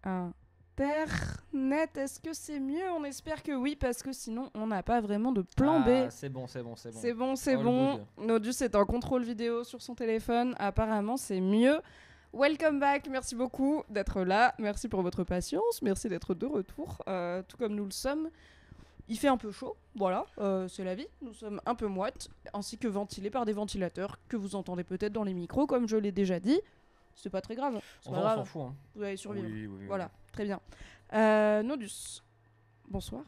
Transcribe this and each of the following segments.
Internet, est-ce que c'est mieux? On espère que oui, parce que sinon, on n'a pas vraiment de plan B. C'est bon. C'est bon. All good. Nodus est en contrôle vidéo sur son téléphone. Apparemment, c'est mieux. Welcome back. Merci beaucoup d'être là. Merci pour votre patience. Merci d'être de retour, tout comme nous le sommes. Il fait un peu chaud, voilà, c'est la vie. Nous sommes un peu moites, ainsi que ventilés par des ventilateurs que vous entendez peut-être dans les micros, comme je l'ai déjà dit. C'est pas très grave. On s'en fout. Hein. Vous allez survivre. Oui. Voilà, très bien. Nodus, bonsoir.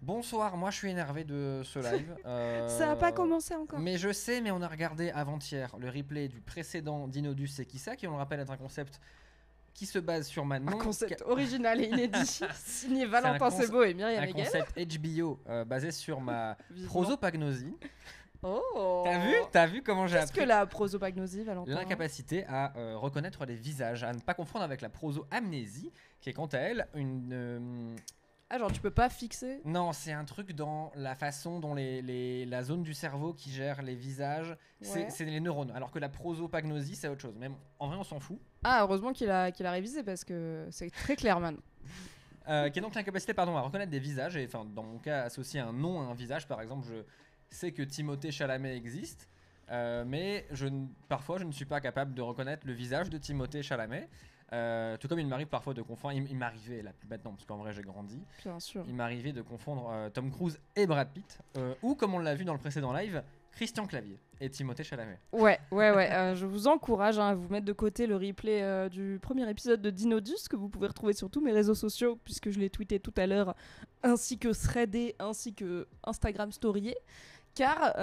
Bonsoir, moi je suis énervé de ce live. Ça n'a pas commencé encore. Mais je sais, mais on a regardé avant-hier le replay du précédent Dinodus C'est qui ça, qui on le rappelle être un concept qui se base sur Manon. Un concept original et inédit, signé Valentin Sebo et Myriam Hegel. Un concept HBO basé sur ma prosopagnosie. Oh. T'as vu comment j'ai appris? Qu'est-ce que la prosopagnosie, Valentin? L'incapacité à reconnaître les visages, à ne pas confondre avec la prosoamnésie, qui est quant à elle une... Ah, genre tu peux pas fixer? Non, c'est un truc dans la façon dont la zone du cerveau qui gère les visages, c'est les neurones. Alors que la prosopagnosie, c'est autre chose. Même en vrai, on s'en fout. Ah, heureusement qu'il a révisé parce que c'est très clair, man. Qui est donc l'incapacité, à reconnaître des visages et, enfin, dans mon cas, associer un nom à un visage. Par exemple, je sais que Timothée Chalamet existe, mais parfois, je ne suis pas capable de reconnaître le visage de Timothée Chalamet. Tout comme il m'arrive parfois de confondre, il m'arrivait là plus maintenant parce qu'en vrai j'ai grandi. Bien sûr. Il m'arrivait de confondre Tom Cruise et Brad Pitt, ou comme on l'a vu dans le précédent live, Christian Clavier et Timothée Chalamet. Ouais. Je vous encourage à vous mettre de côté le replay du premier épisode de Dinodus que vous pouvez retrouver sur tous mes réseaux sociaux puisque je l'ai tweeté tout à l'heure, ainsi que threadé, ainsi que Instagram storyé. Car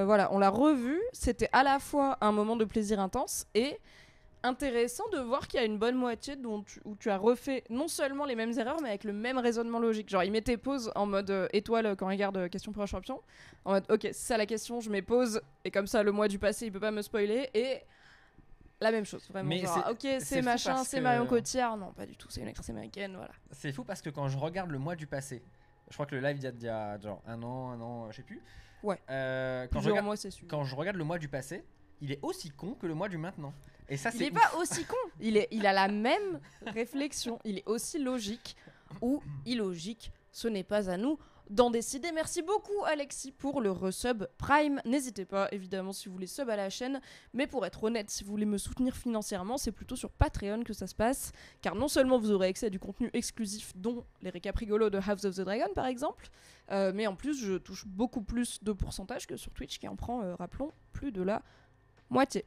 voilà, on l'a revu, c'était à la fois un moment de plaisir intense et intéressant de voir qu'il y a une bonne moitié où tu as refait non seulement les mêmes erreurs mais avec le même raisonnement logique. Genre il mettait pause en mode étoile quand il regarde question pour un champion, en mode ok c'est ça la question, je mets pause et comme ça le mois du passé il peut pas me spoiler, et la même chose vraiment. Mais genre, c'est machin, c'est Marion Cotillard, non pas du tout, c'est une actrice américaine, voilà. C'est fou parce que quand je regarde le mois du passé, je crois que le live date d'il y a genre un an, je sais plus. Ouais. Quand je regarde le mois du passé, il est aussi con que le mois du maintenant. Et ça, il est pas aussi con, il a la même réflexion, il est aussi logique ou illogique, ce n'est pas à nous d'en décider. Merci beaucoup Alexis pour le resub Prime, n'hésitez pas évidemment si vous voulez sub à la chaîne, mais pour être honnête, si vous voulez me soutenir financièrement, c'est plutôt sur Patreon que ça se passe, car non seulement vous aurez accès à du contenu exclusif, dont les récaps rigolos de House of the Dragon par exemple, mais en plus je touche beaucoup plus de pourcentage que sur Twitch qui en prend, rappelons, plus de la moitié.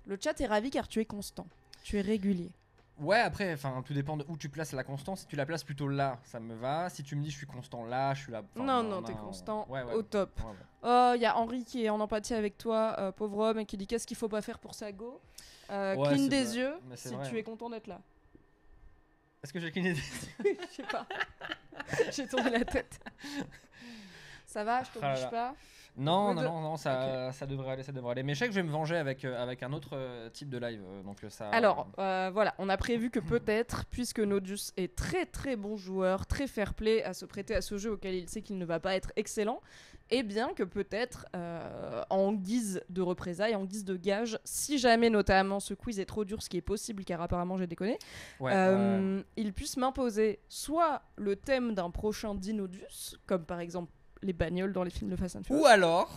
Le chat est ravi car tu es constant, tu es régulier. Ouais, après, tout dépend de où tu places la constance. Si tu la places plutôt là, ça me va. Si tu me dis je suis constant là, je suis là. Non, t'es constant au top. Ouais. Oh, il y a Henri qui est en empathie avec toi, pauvre homme, et qui dit qu'est-ce qu'il faut pas faire pour sa go. Cligne des yeux si tu es content d'être là. Est-ce que j'ai cligné des yeux? Je sais pas. J'ai tourné la tête. Ça va, je t'oblige pas? Non, ça devrait aller. Mais je sais que je vais me venger avec un autre type de live. Donc ça. Alors, voilà, on a prévu que peut-être, puisque Nodus est très très bon joueur, très fair-play à se prêter à ce jeu auquel il sait qu'il ne va pas être excellent, et bien que peut-être, en guise de représailles, en guise de gage, si jamais notamment ce quiz est trop dur, ce qui est possible car apparemment j'ai déconné, il puisse m'imposer soit le thème d'un prochain Dinodus, comme par exemple les bagnoles dans les films de Fast and Furious.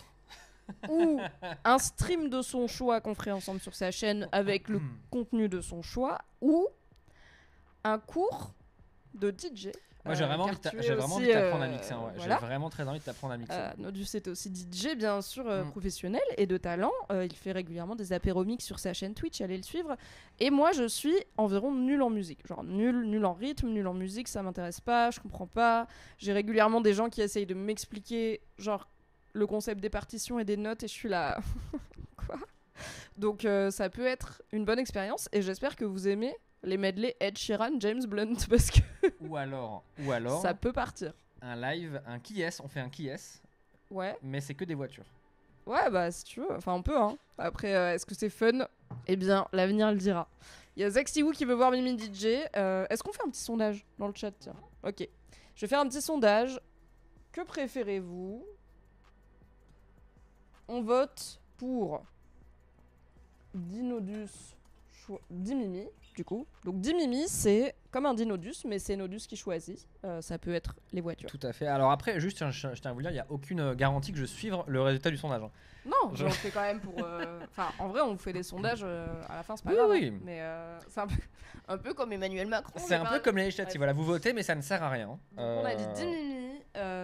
Ou un stream de son choix qu'on ferait ensemble sur sa chaîne avec le contenu de son choix, ou un cours de DJ. Moi j'ai vraiment envie de t'apprendre à mixer. Voilà. J'ai vraiment très envie de t'apprendre à mixer. Nodus est aussi DJ bien sûr, professionnel et de talent. Il fait régulièrement des apéros mix sur sa chaîne Twitch, allez le suivre. Et moi je suis environ nul en musique, genre nul en rythme, nul en musique, ça m'intéresse pas, je comprends pas. J'ai régulièrement des gens qui essayent de m'expliquer genre le concept des partitions et des notes et je suis là quoi. Donc ça peut être une bonne expérience et j'espère que vous aimez les medley Ed Sheeran, James Blunt, parce que ou alors ça peut partir. Un live, un qui est, on fait un qui est. Ouais. Mais c'est que des voitures. Ouais, bah si tu veux, enfin on peut hein. Après est-ce que c'est fun? Eh bien, l'avenir le dira. Il y a Zaxiwu qui veut voir Mimi DJ. Est-ce qu'on fait un petit sondage dans le chat? Tiens. Ok. Je vais faire un petit sondage. Que préférez-vous? On vote pour Dinodus Dimimi, du coup. Donc Dimimi, c'est comme un Dinodus, mais c'est Nodus qui choisit. Ça peut être les voitures. Tout à fait. Alors après, juste, je tiens à vous dire, il n'y a aucune garantie que je suive le résultat du sondage. Hein. Non, on le fait quand même pour... Enfin, en vrai, on fait des sondages à la fin, c'est pas Oui, grave. oui. Hein. Mais c'est un peu comme Emmanuel Macron. C'est un peu comme les législatives. Voilà, vous votez, mais ça ne sert à rien. On a dit Dimimi,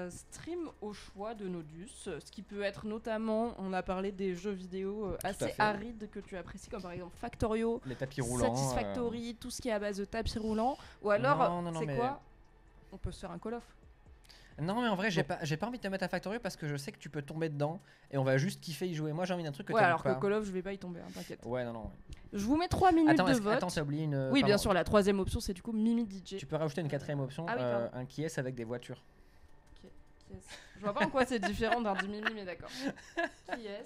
stream au choix de Nodus, ce qui peut être notamment, on a parlé des jeux vidéo assez arides que tu apprécies, comme par exemple Factorio, les tapis roulants, Satisfactory, tout ce qui est à base de tapis roulants. Ou alors, c'est quoi ? On peut se faire un Call of. Non, mais en vrai, j'ai pas envie de te mettre à Factorio parce que je sais que tu peux tomber dedans et on va juste kiffer y jouer. Moi, j'ai envie d'un truc que ouais, t'aimes alors pas. que Call of, je vais pas y tomber, hein, t'inquiète. Ouais, non. Je vous mets 3 minutes de vote. Attends, t'as oublié une. Oui, bien sûr, la troisième option, c'est du coup Mimi DJ. Tu peux rajouter une quatrième option, un qui est avec des voitures. Je vois pas en quoi c'est différent d'un Dimimi, mais d'accord. Qui est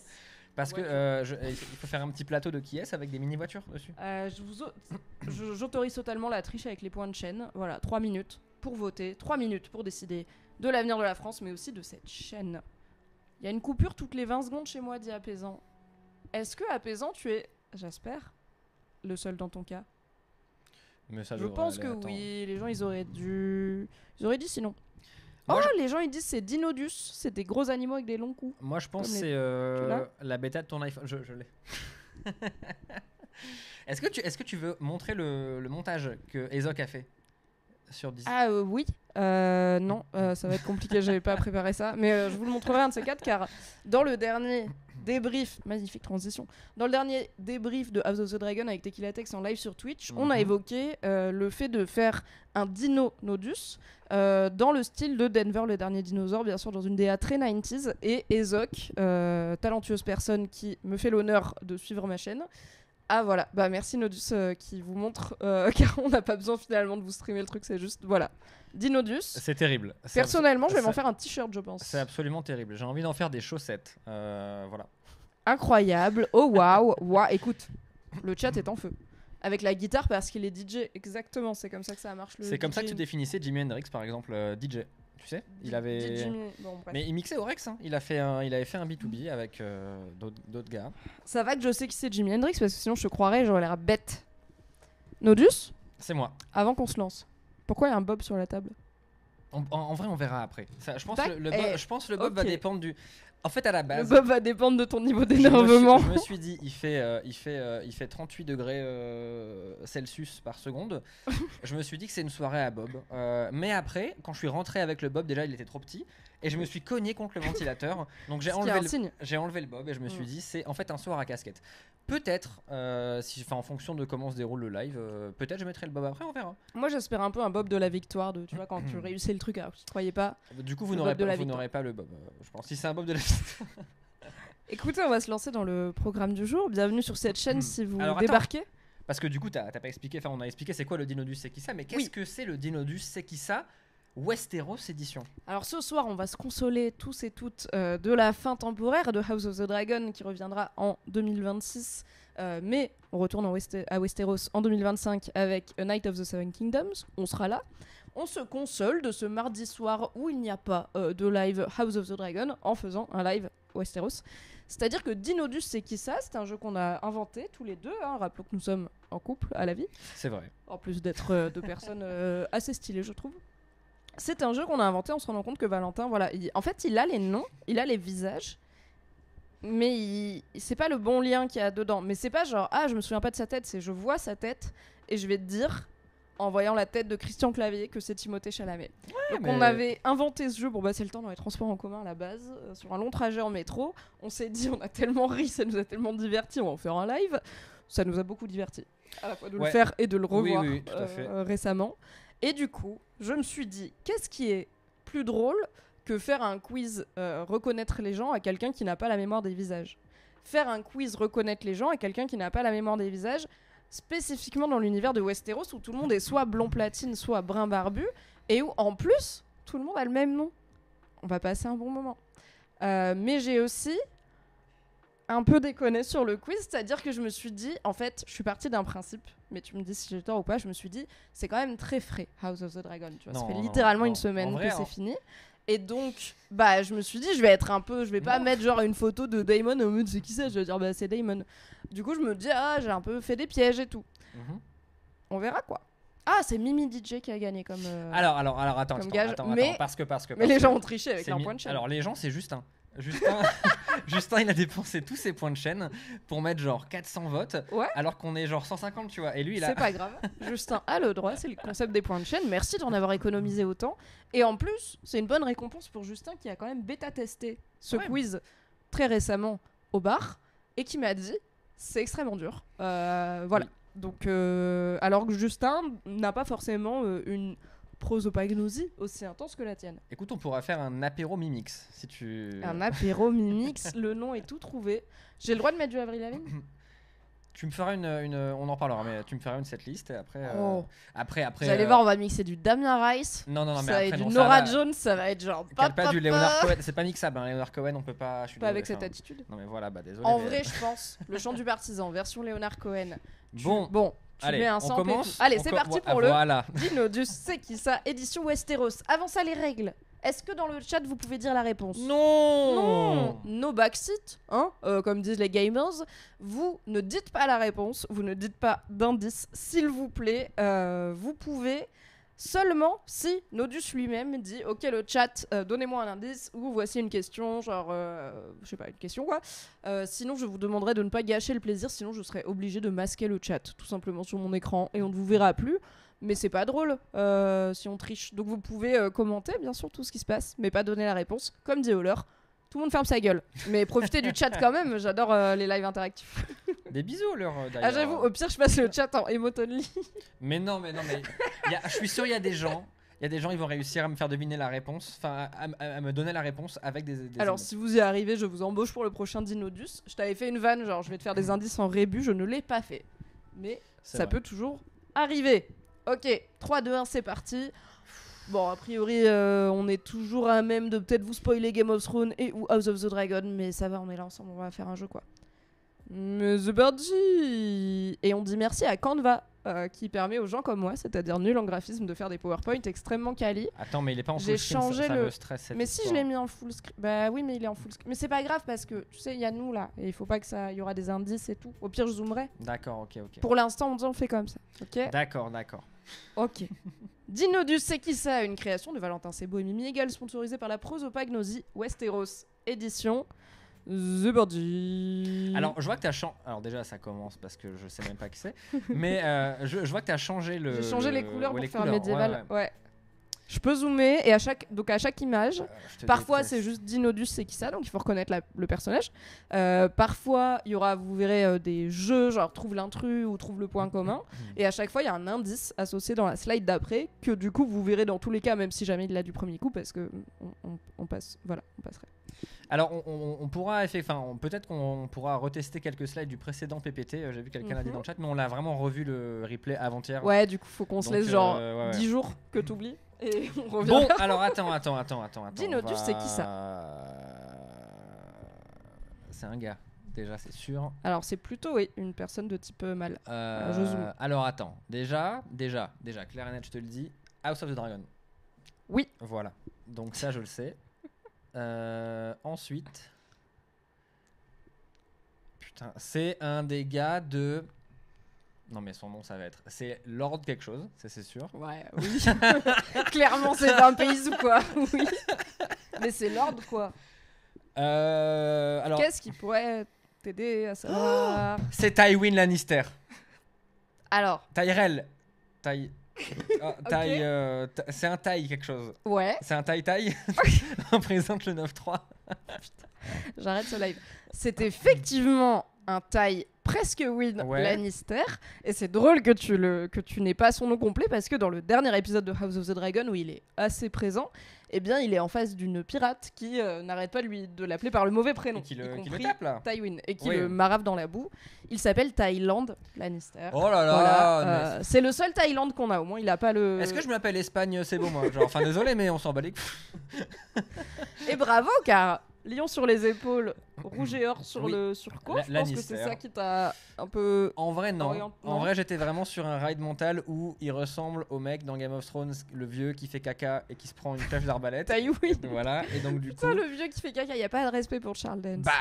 Parce que il faut faire un petit plateau de qui est avec des mini voitures dessus. J'autorise totalement la triche avec les points de chaîne. Voilà, 3 minutes pour voter, 3 minutes pour décider de l'avenir de la France, mais aussi de cette chaîne. Il y a une coupure toutes les 20 secondes chez moi, dit Apaisant. Est-ce que Apaisant, tu es, j'espère, le seul dans ton cas? Mais ça je pense que oui, les gens ils auraient dit sinon. Moi, les gens ils disent c'est Dinodus, c'est des gros animaux avec des longs coups. Moi je pense que c'est la bêta de ton iPhone. Je l'ai. Est-ce que tu veux montrer le montage que Ezoc a fait sur Disney? Oui. Non, ça va être compliqué, j'avais pas préparé ça. Mais je vous le montrerai un de ces quatre, car dans le dernier débrief, magnifique transition, dans le dernier débrief de House of the Dragon avec Tequila Tex en live sur Twitch, on a évoqué le fait de faire un Dino Nodus dans le style de Denver, le dernier dinosaure, bien sûr, dans une DA très 90s. Et Ezoc, talentueuse personne qui me fait l'honneur de suivre ma chaîne. Ah voilà, bah merci Nodus qui vous montre, car on n'a pas besoin finalement de vous streamer le truc, c'est juste, voilà. Dinodus. C'est terrible. Personnellement, je vais m'en faire un t-shirt, je pense. C'est absolument terrible. J'ai envie d'en faire des chaussettes. Voilà. Incroyable. Oh waouh. Écoute, le chat est en feu. Avec la guitare parce qu'il est DJ. Exactement, c'est comme ça que ça marche. C'est comme ça que tu définissais Jimi Hendrix, par exemple, DJ. Tu sais, il avait. Mais il mixait au Rex. Hein. Il avait fait un B2B avec d'autres gars. Ça va que je sais qui c'est Jimi Hendrix parce que sinon je te croirais, j'aurais l'air bête. Nodus ? C'est moi. Avant qu'on se lance. Pourquoi il y a un bob sur la table ? En vrai, on verra après. Ça, je pense que le bob va dépendre du. En fait, à la base, le bob va dépendre de ton niveau d'énervement. Je me suis dit, il fait 38 degrés Celsius par seconde. Je me suis dit que c'est une soirée à bob. Mais après, quand je suis rentré avec le bob, déjà il était trop petit. Et je me suis cogné contre le ventilateur. Donc j'ai enlevé le bob et je me suis dit, c'est en fait un soir à casquette. Peut-être, en fonction de comment se déroule le live, peut-être je mettrai le bob après, on verra. Moi j'espère un peu un bob de la victoire, tu vois, quand tu réussis le truc alors que tu ne croyais pas. Du coup, vous n'aurez pas le bob, je pense. Si c'est un bob de la victoire. Écoutez, on va se lancer dans le programme du jour. Bienvenue sur cette chaîne si vous débarquez. Attends, parce que du coup, t'as pas expliqué, on a expliqué c'est quoi le Dinodus c'est qui ça, mais qu'est-ce que c'est le Dinodus c'est qui ça Westeros édition. Alors ce soir, on va se consoler tous et toutes de la fin temporaire de House of the Dragon qui reviendra en 2026. Mais on retourne à Westeros en 2025 avec A Night of the Seven Kingdoms. On sera là. On se console de ce mardi soir où il n'y a pas de live House of the Dragon en faisant un live Westeros. C'est-à-dire que Dinodus c'est qui ça ? C'est un jeu qu'on a inventé tous les deux. Hein. Rappelons que nous sommes en couple à la vie. C'est vrai. En plus d'être deux personnes assez stylées, je trouve. C'est un jeu qu'on a inventé en se rendant compte que Valentin, voilà, en fait, il a les noms, il a les visages, mais c'est pas le bon lien qu'il y a dedans. Mais c'est pas genre, je me souviens pas de sa tête, c'est je vois sa tête et je vais te dire, en voyant la tête de Christian Clavier, que c'est Timothée Chalamet. Ouais, donc on avait inventé ce jeu pour passer le temps dans les transports en commun à la base, sur un long trajet en métro. On s'est dit, on a tellement ri, ça nous a tellement divertis, on va en faire un live. Ça nous a beaucoup divertis, à la fois de le faire et de le revoir tout à fait. Récemment. Et du coup, je me suis dit, qu'est-ce qui est plus drôle que faire un quiz reconnaître les gens à quelqu'un qui n'a pas la mémoire des visages ? Faire un quiz reconnaître les gens à quelqu'un qui n'a pas la mémoire des visages, spécifiquement dans l'univers de Westeros où tout le monde est soit blond platine, soit brun barbu, et où en plus, tout le monde a le même nom. On va passer un bon moment. Mais j'ai aussi un peu déconné sur le quiz, c'est-à-dire que je me suis dit, en fait, je suis partie d'un principe, mais tu me dis si j'ai tort ou pas, je me suis dit, c'est quand même très frais, House of the Dragon, tu vois, ça fait littéralement une semaine que c'est fini, Et donc, bah, je me suis dit, je vais pas mettre genre une photo de Damon au mode c'est qui ça, je vais dire bah c'est Damon. Du coup, je me dis j'ai un peu fait des pièges et tout. On verra quoi. Ah, c'est Mimi DJ qui a gagné comme. Alors, attends, mais parce que les gens ont triché avec leur point de chaîne. Alors, les gens, c'est Justin. Justin, il a dépensé tous ses points de chaîne pour mettre genre 400 votes, alors qu'on est genre 150, tu vois. Et lui, c'est pas grave. Justin a le droit, c'est le concept des points de chaîne. Merci d'en avoir économisé autant. Et en plus, c'est une bonne récompense pour Justin qui a quand même bêta-testé ce quiz très récemment au bar et qui m'a dit c'est extrêmement dur. Voilà. Oui. Donc, alors que Justin n'a pas forcément une prosopagnosie aussi intense que la tienne. Écoute, on pourra faire un apéro Mimix si tu. Un apéro Mimix, le nom est tout trouvé. J'ai le droit de mettre du Avril Lavigne ? Tu me feras on en parlera, mais tu me feras une setlist et après. Après. Vous allez voir, on va mixer du Damien Rice. Non, mais ça va après, être du Nora Jones, ça va être genre. Pas du Leonard Cohen, c'est pas mixable. Leonard Cohen, on peut pas. Pas avec cette attitude. Non, mais voilà, désolé. En vrai, je pense, le chant du partisan, version Leonard Cohen. Bon. Tu allez, mets un on commence. Allez, c'est parti pour le voilà. Dino du C'est qui ça, édition Westeros. Avant ça, les règles. Est-ce que dans le chat vous pouvez dire la réponse ? Non. No backseat, hein, comme disent les gamers. Vous ne dites pas la réponse, vous ne dites pas d'indice, s'il vous plaît. Vous pouvez seulement si Nodus lui-même dit ok le chat, donnez-moi un indice ou voici une question, genre je sais pas, une question quoi. Sinon je vous demanderai de ne pas gâcher le plaisir, sinon je serai obligé de masquer le chat tout simplement sur mon écran et on ne vous verra plus. Mais c'est pas drôle si on triche. Donc vous pouvez commenter bien sûr tout ce qui se passe, mais pas donner la réponse. Comme dit Holler, tout le monde ferme sa gueule. Mais profitez du chat quand même, j'adore les lives interactifs. Des bisous Holler d'ailleurs. Ah j'avoue, au pire je passe le chat en emote only. Mais non, je suis sûr il y a des gens, ils vont réussir à me faire deviner la réponse, enfin à me donner la réponse avec des Alors indices. si vous y arrivez, je vous embauche pour le prochain Dinodus. Je t'avais fait une vanne, genre je vais te faire des indices en rébus, je ne l'ai pas fait. Mais ça peut toujours arriver. Ok, 3, 2, 1, c'est parti. Bon, a priori, on est toujours à même de peut-être vous spoiler Game of Thrones et ou House of the Dragon, mais ça va, on est là ensemble, on va faire un jeu quoi. Mais The Birdie. Et on dit merci à Canva, qui permet aux gens comme moi, c'est-à-dire nul en graphisme, de faire des PowerPoint extrêmement quali. Attends, mais il est pas en J'ai full screen, changé ça le. me stresse cette mais si histoire. je l'ai mis en full screen. Bah oui, mais il est en full screen. Mais c'est pas grave parce que tu sais, il y a nous là, et il faut pas que ça. Il y aura des indices et tout. Au pire, je zoomerai. D'accord, ok. Pour l'instant, on fait comme ça. Ok. D'accord. Ok. Dinodus, c'est qui ça ? Une création de Valentin Sebo et Mimi Egal, sponsorisée par la prosopagnosie Westeros édition The Birdie. Alors, je vois que t'as Alors déjà, ça commence parce que je sais même pas qui c'est. Mais je vois que t'as changé le. J'ai changé les couleurs pour faire médiéval. Ouais. Je peux zoomer et à chaque image, parfois déteste. c'est juste Dinodus, c'est qui ça, donc il faut reconnaître le personnage. Parfois il y aura, vous verrez, des jeux genre trouve l'intrus ou trouve le point commun. Et à chaque fois il y a un indice associé dans la slide d'après que du coup vous verrez dans tous les cas, même si jamais il l'a du premier coup, parce que on passe, voilà, on passerait. Alors on pourra peut-être qu'on pourra retester quelques slides du précédent PPT. J'ai vu quelqu'un l'a dit dans le chat, mais on l'a vraiment revu le replay avant-hier. Ouais, du coup faut qu'on se laisse genre 10 jours que t'oublies. Et on revient. Bon, alors attends. Dinodus, c'est qui ça ? C'est un gars, déjà, c'est sûr. Alors, c'est plutôt une personne de type mâle. Je zoome. Alors attends, déjà, clair et net, je te le dis, House of the Dragon. Oui. Voilà, donc ça, je le sais. Ensuite, putain, c'est un des gars de. Non mais son nom ça va être. C'est Lord quelque chose, ça c'est sûr. Ouais, oui. Clairement c'est un pays ou quoi. Oui. Mais c'est Lord quoi. Alors. Qu'est-ce qui pourrait t'aider à savoir ? C'est Tywin Lannister. Alors. Tyrell. C'est un taille quelque chose. Ouais. C'est un taille. On présente le 9-3. Putain, j'arrête ce live. C'est effectivement un taille presque win Lannister, et c'est drôle que tu n'aies pas son nom complet parce que dans le dernier épisode de House of the Dragon où il est assez présent, eh bien il est en face d'une pirate qui n'arrête pas de l'appeler par le mauvais prénom, et qui le tape là, Tywin, et qui le marave dans la boue. Il s'appelle Thaïland Lannister. Oh là là, voilà, c'est le seul Thaïlande qu'on a, au moins il a pas le. Est-ce que je m'appelle Espagne, c'est beau moi, genre, enfin désolé mais on s'en bat les couilles. Et bravo car lion sur les épaules, rouge et or sur Oui. le surcot. Je pense que Lannister. c'est ça qui t'a un peu. En vrai, non. Orient- En non. vrai, j'étais vraiment sur un ride mental où il ressemble au mec dans Game of Thrones, le vieux qui fait caca et qui se prend une flèche d'arbalète. Taille, oui. Voilà, et donc du coup. Putain, le vieux qui fait caca, y a pas de respect pour Charles Dance. Bah.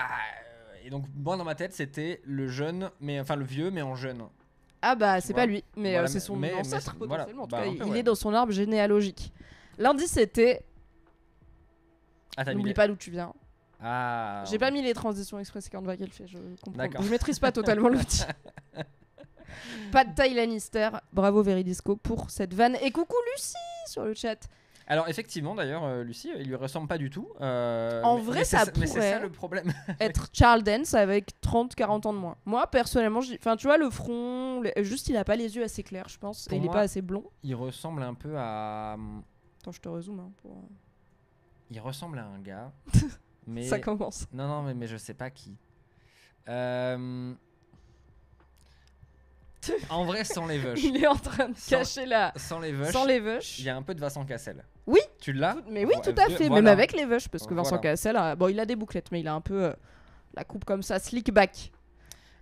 Et donc, moi dans ma tête, c'était le jeune, mais enfin le vieux, mais en jeune. Ah bah Tu c'est vois. pas lui, mais Voilà, c'est son mais ancêtre c'est- voilà. potentiellement. En tout Bah, cas, un peu, il ouais. est dans son arbre généalogique. L'indice c'était, Ah, t'as mis n'oublie les- pas d'où tu viens. Ah. J'ai pas mis les transitions express Canva qu'elle fait, je comprends. D'accord. Je maîtrise pas totalement l'outil. Pas de taille Lannister, bravo Veridisco pour cette vanne. Et coucou Lucie sur le chat. Alors effectivement d'ailleurs Lucie il lui ressemble pas du tout. En vrai, mais ça mais c'est pourrait. ça le problème. Être Charles Dance avec 30-40 ans de moins. Moi personnellement, enfin tu vois le front, juste il a pas les yeux assez clairs je pense, Pour et il est moi- pas assez blond. Il ressemble un peu à. Attends je te rezoome hein, pour... Il ressemble à un gars. Mais Ça commence. non non mais je sais pas qui. En vrai sans les veuches. Il est en train de Sans- cacher la... Sans les veuches. Sans les veuches. Il y a un peu de Vincent Cassel. Oui. Tu l'as. Mais oui, tout à fait, même Voilà. avec les veuches, parce que Vincent Voilà. Cassel, bon, il a des bouclettes, mais il a un peu la coupe comme ça, slick back.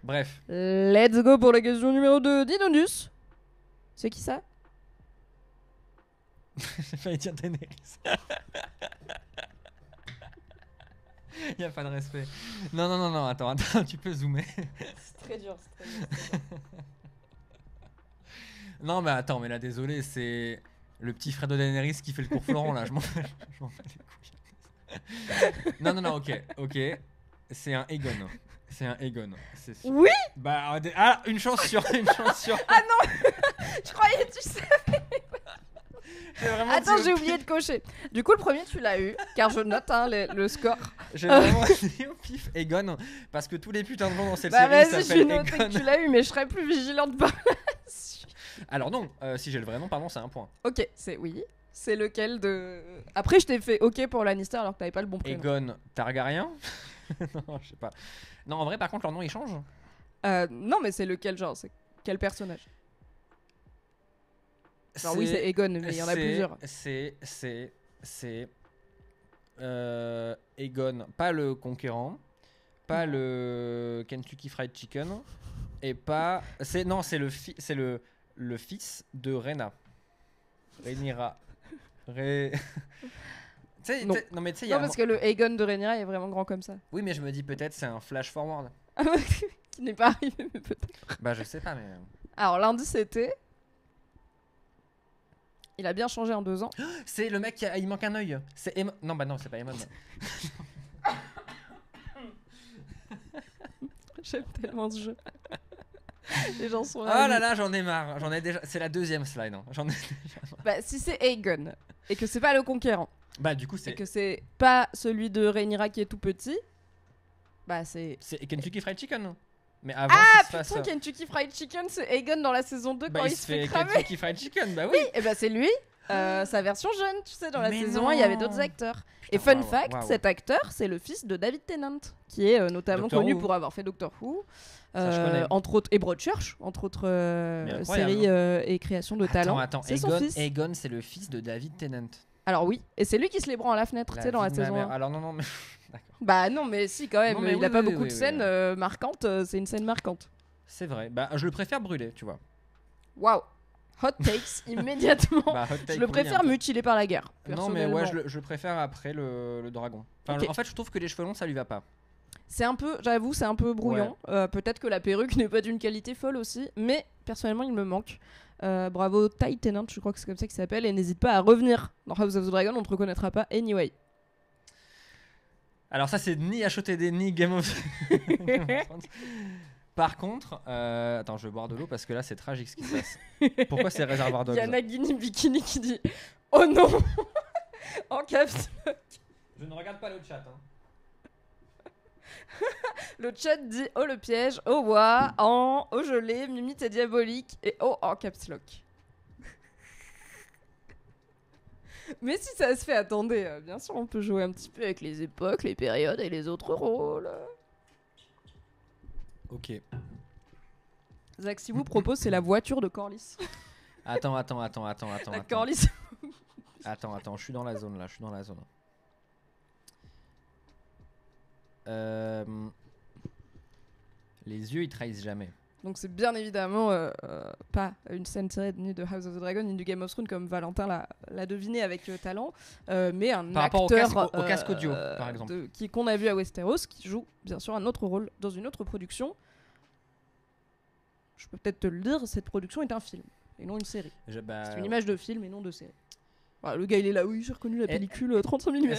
Bref. Let's go pour la question numéro 2, Dinonus. C'est qui ça? J'ai failli dire Daenerys. Il y a pas de respect. Non non non non attends tu peux zoomer. C'est très dur, c'est très dur. Non mais attends mais là désolé c'est le petit frère de Daenerys qui fait le cours Florent là je m'en bats les couilles. Non non non ok c'est un Aegon. C'est un Aegon. C'est sûr. Oui. Bah une chance sur. Ah non. Je croyais, tu sais. J'ai vraiment Attends, dit au j'ai pif. oublié de cocher. Du coup, le premier, tu l'as eu, car je note hein, le score. J'ai vraiment dit au pif Aegon parce que tous les putains de gens dans cette Bah série vas-y, je s'appellent noté Aegon. que tu l'as eu, mais je serais plus vigilante par la suite. Alors non si j'ai le vrai nom pardon c'est un point. Ok, c'est oui. C'est lequel de... Après, je t'ai fait ok pour Lannister alors que t'avais pas le bon prénom. Aegon Targaryen. Non je sais pas. Non en vrai par contre leur nom il change. Non, mais c'est lequel genre? C'est quel personnage? Alors oui, c'est Aegon, mais il y en a plusieurs. C'est Aegon, pas le conquérant, pas le Kentucky Fried Chicken, et pas. C'est le fils de Rhaena. Rhaenyra. Tu sais, Non. non mais tu sais, il y a Non, parce que le Aegon de Rhaenyra est vraiment grand comme ça. oui mais je me dis peut-être c'est un flash forward. Qui n'est pas arrivé, mais peut-être. Bah je sais pas mais. Alors, l'indice c'était... Il a bien changé en 2 ans. C'est le mec il manque un œil. C'est non bah non c'est pas Aemon. J'aime tellement ce jeu. Les gens sont Oh ravis. là là j'en ai marre. J'en ai déjà. C'est la deuxième slide. Hein. J'en ai. Bah, si c'est Aegon et que c'est pas le conquérant Bah du coup et c'est. que c'est pas celui de Rhaenyra qui est tout petit, bah c'est... C'est Kentucky Fried Chicken. Mais avant Ah qu'il se fasse. putain, Kentucky Fried Chicken, c'est Aegon dans la saison 2 Bah quand il se fait cramer. Kentucky Fried Chicken. Bah oui. Et bah c'est lui, sa version jeune, tu sais, dans la Mais saison non. 1 il y avait d'autres acteurs. Et Putain, fun waouh, fact, waouh. cet acteur c'est le fils de David Tennant, qui est notamment Doctor connu Who. pour avoir fait Doctor Who, Ça, je connais. entre autres, et Broadchurch, entre autres Mais incroyable. séries et créations de talent. Attends, C'est son Aegon, fils. Aegon c'est le fils de David Tennant. Alors oui, et c'est lui qui se les branle à la fenêtre, tu sais, dans la vie de ma saison mère. 1. Alors non mais. D'accord. Bah non, mais si quand même, Non, mais il a oui, pas oui, beaucoup oui, de oui, scènes oui. marquantes, c'est une scène marquante. C'est vrai. Bah je le préfère brûler tu vois. Waouh, hot takes immédiatement. Bah, hot Je take, le oui, préfère un peu. mutilé par la guerre. Non mais ouais personnellement. je le préfère après le dragon. Enfin, Ok. en fait je trouve que les cheveux longs ça lui va pas. C'est un peu, j'avoue, c'est un peu brouillon. Peut-être que la perruque n'est pas d'une qualité folle aussi, mais personnellement il me manque. Bravo Ty Tennant, je crois que c'est comme ça qu'il s'appelle, et n'hésite pas à revenir dans House of the Dragon, on te reconnaîtra pas anyway. Alors ça c'est ni HOTD ni Game of Thrones. Par contre, attends, je vais boire de l'eau parce que là c'est tragique ce qui se passe. Pourquoi c'est réservoir Il dogs y a Nagini Bikini qui dit oh non en caps. Je ne regarde pas le chat. Hein. Le chat dit oh le piège, oh wa, en, oh je l'ai, Mimi t'es diabolique, et oh en caps lock. Mais si ça se fait, attendez, bien sûr on peut jouer un petit peu avec les époques, les périodes et les autres rôles. Ok. Zach, si vous propose, c'est la voiture de Corlys. Attends. La Attends, Corlys. attends, je suis dans la zone là, je suis dans la zone. Les yeux, ils trahissent jamais. Donc c'est bien évidemment pas une scène tirée ni de House of the Dragon ni du Game of Thrones comme Valentin l'a deviné avec talent, mais un Par rapport acteur au casque audio, par exemple. qu'on a vu à Westeros, qui joue bien sûr un autre rôle dans une autre production. Je peux peut-être te le dire, cette production est un film et non une série. C'est une image de film et non de série. Voilà, le gars il est là, oui j'ai reconnu la pellicule 35 mm.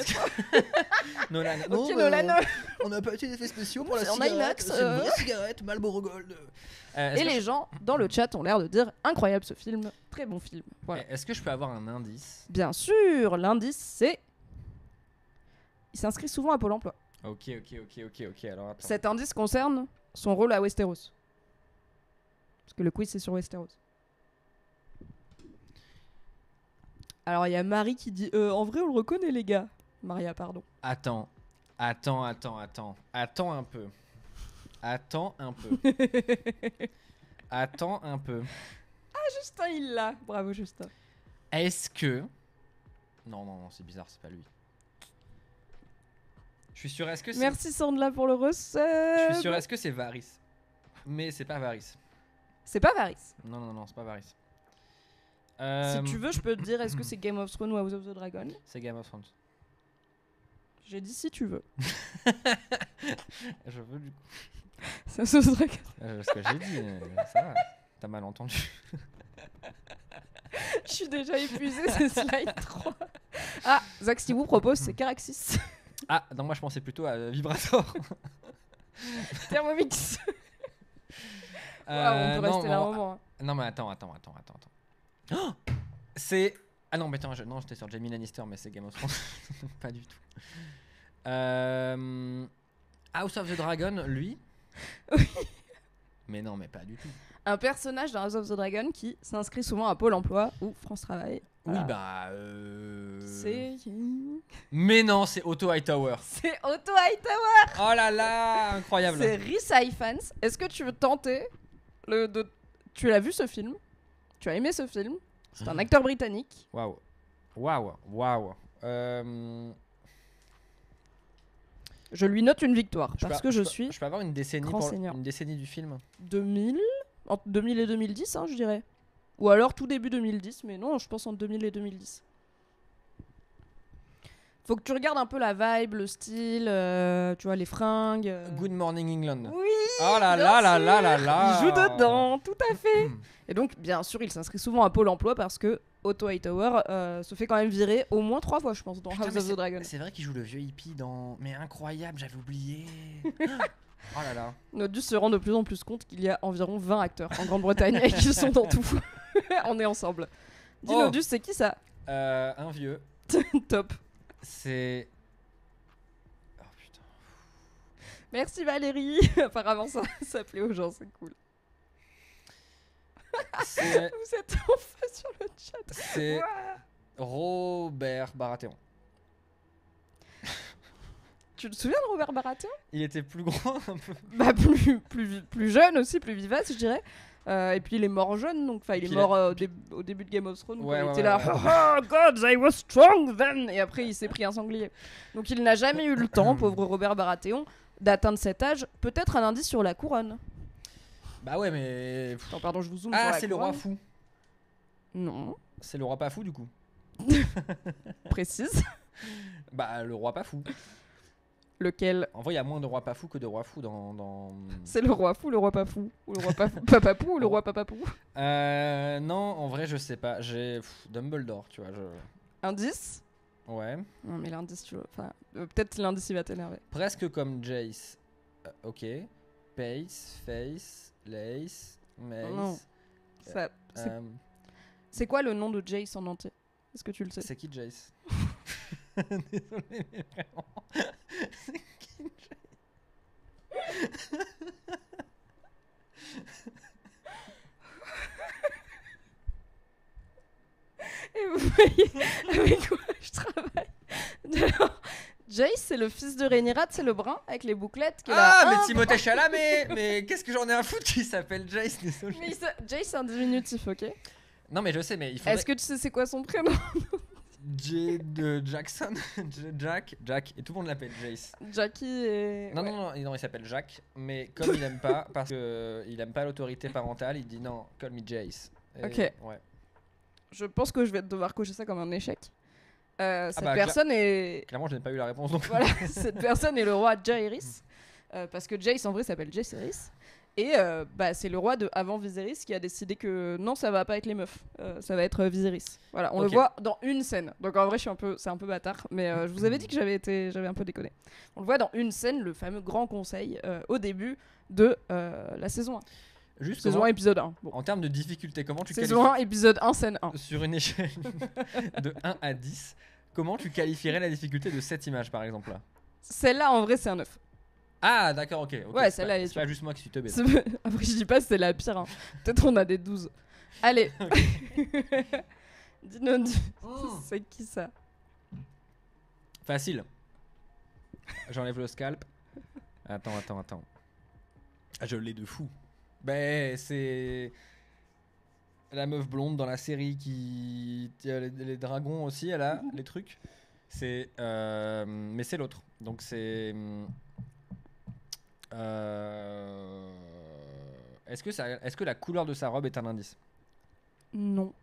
Nolan. Ok, Nolan. On n'a pas eu d'effets spéciaux pour la C'est en cigarette. IMAX, C'est une vraie cigarette Marlboro Gold. Et les gens dans le chat ont l'air de dire incroyable ce film, très bon film. Voilà. Est-ce que je peux avoir un indice? Bien sûr, l'indice c'est... Il s'inscrit souvent à Pôle emploi. Ok. Alors attends. Cet indice concerne son rôle à Westeros. Parce que le quiz c'est sur Westeros. Alors il y a Marie qui dit en vrai on le reconnaît les gars. Maria, pardon. Attends un peu. Attends un peu. Justin il l'a. Bravo Justin. Est-ce que... Non, c'est bizarre, c'est pas lui. Je suis sûr, est-ce que c'est... Merci Sandla pour le recette. Je suis sûr, est-ce que c'est Varys? Mais c'est pas Varys. C'est pas Varys. Non, c'est pas Varys. Si tu veux, je peux te dire est-ce que c'est Game of Thrones ou House of the Dragon? C'est Game of Thrones. J'ai dit si tu veux. Je veux du coup. C'est House of the Dragon. Ce que j'ai dit, ça va. T'as mal entendu. Je suis déjà épuisée, c'est slide 3. Ah, Zach Steve vous propose, c'est Caraxis. Ah, non, moi je pensais plutôt à Vibrator. Thermomix. On peut rester là un moment. Hein. Non, mais attends. Oh, c'est... Ah non, mais attends, j'étais sur Jaime Lannister, mais c'est Game of Thrones. Pas du tout. House of the Dragon, lui. Oui. Mais non, mais pas du tout. Un personnage dans House of the Dragon qui s'inscrit souvent à Pôle emploi ou France Travail. Voilà. Oui, bah... C'est... Mais non, c'est Otto Hightower. C'est Otto Hightower. Oh là là, incroyable. C'est Rhys Ifans. Est-ce que tu veux tenter Tu l'as vu ce film? Tu as aimé ce film? C'est un acteur britannique. Waouh. Je lui note une victoire parce que je suis... Je peux avoir une décennie, une décennie du film? 2000, entre 2000 et 2010, hein, je dirais. Ou alors tout début 2010, mais non, je pense entre 2000 et 2010. Faut que tu regardes un peu la vibe, le style, tu vois, les fringues. Good Morning England. Oui. Oh là là là là là là. Il joue dedans, tout à fait. Et donc, bien sûr, il s'inscrit souvent à Pôle emploi parce que Otto Hightower se fait quand même virer au moins 3 fois, je pense, dans House of the Dragon. C'est vrai qu'il joue le vieux hippie dans... Mais incroyable, j'avais oublié. Oh là là. Nodus se rend de plus en plus compte qu'il y a environ 20 acteurs en Grande-Bretagne et qu'ils sont dans tout. On est ensemble. Dis Nodus, c'est qui ça? Un vieux. Top. C'est... Oh putain. Merci Valérie. Apparemment ça plaît aux gens, c'est cool. Vous êtes en face sur le chat. C'est Robert Baratheon. Tu te souviens de Robert Baratheon? Il était plus grand un peu. Bah plus jeune aussi, plus vivace je dirais. Et puis il est mort jeune, donc il est mort au début de Game of Thrones. Ouais, il était là, oh God, I was strong then. Et après il s'est pris un sanglier. Donc il n'a jamais eu le temps, pauvre Robert Baratheon, d'atteindre cet âge. Peut-être un indice sur la couronne. Bah ouais, mais... Attends, pardon, je vous zoome. Ah, c'est le roi fou. Non. C'est le roi pas fou du coup. Précise. Bah le roi pas fou. Lequel? En vrai, il y a moins de rois pas fous que de rois fous dans... C'est le roi fou, le roi pas fou. Ou le roi papapou ou le roi papapou. Non, en vrai, je sais pas. J'ai Dumbledore, tu vois. Indice? Ouais. Non, mais l'indice, tu vois. Enfin, peut-être l'indice, il va t'énerver. Presque comme Jace. Ok. Pace, Face, Lace, Mace. Non. C'est quoi le nom de Jace en entier? Est-ce que tu le sais? C'est qui Jace? Désolé, mais vraiment. C'est qui Jace? Et vous voyez avec quoi je travaille. Alors, Jace, c'est le fils de Rhaenyra, c'est le brun avec les bouclettes. Qui est ah, là, mais Timothée Chalamet. Mais qu'est-ce que j'en ai à foutre qui s'appelle Jace? Désolé. Mais Jace, c'est un diminutif, ok? Non, mais je sais, mais il faudrait... Est-ce que tu sais c'est quoi son prénom? De Jackson, Jack, et tout le monde l'appelle Jace. Jackie et... Non, il s'appelle Jack, mais comme il aime pas, parce que il aime pas l'autorité parentale, il dit non, call me Jace. Et Ok. Ouais. Je pense que je vais devoir cocher ça comme un échec. Cette bah, personne est... Clairement, je n'ai pas eu la réponse, donc. Voilà, cette personne est le roi Jaehaerys. Parce que Jace en vrai s'appelle Jaehaerys. Et c'est le roi de avant Viserys qui a décidé que non, ça va pas être les meufs, ça va être Viserys. Voilà, on le voit dans une scène. Donc en vrai, c'est un peu bâtard, mais je vous avais dit que j'avais un peu déconné. On le voit dans une scène, le fameux grand conseil au début de la saison 1. Juste saison 1, épisode 1. Bon. En termes de difficulté, comment tu saison 1, épisode 1, scène 1. Sur une échelle de 1 à 10, comment tu qualifierais la difficulté de cette image par exemple là? Celle-là, en vrai, c'est un 9. Ah, d'accord, ok. Ouais, celle-là, elle est c'est pas juste moi qui suis teubé. Après, je dis pas c'est la pire. Hein. Peut-être on a des 12. Allez. Dis-nous, c'est qui ça? Facile. J'enlève le scalp. Attends. Ah, je l'ai de fou. Ben, c'est la meuf blonde dans la série qui... Les dragons aussi, elle a les trucs. C'est... Mais c'est l'autre. Donc c'est... Est-ce que la couleur de sa robe est un indice? Non.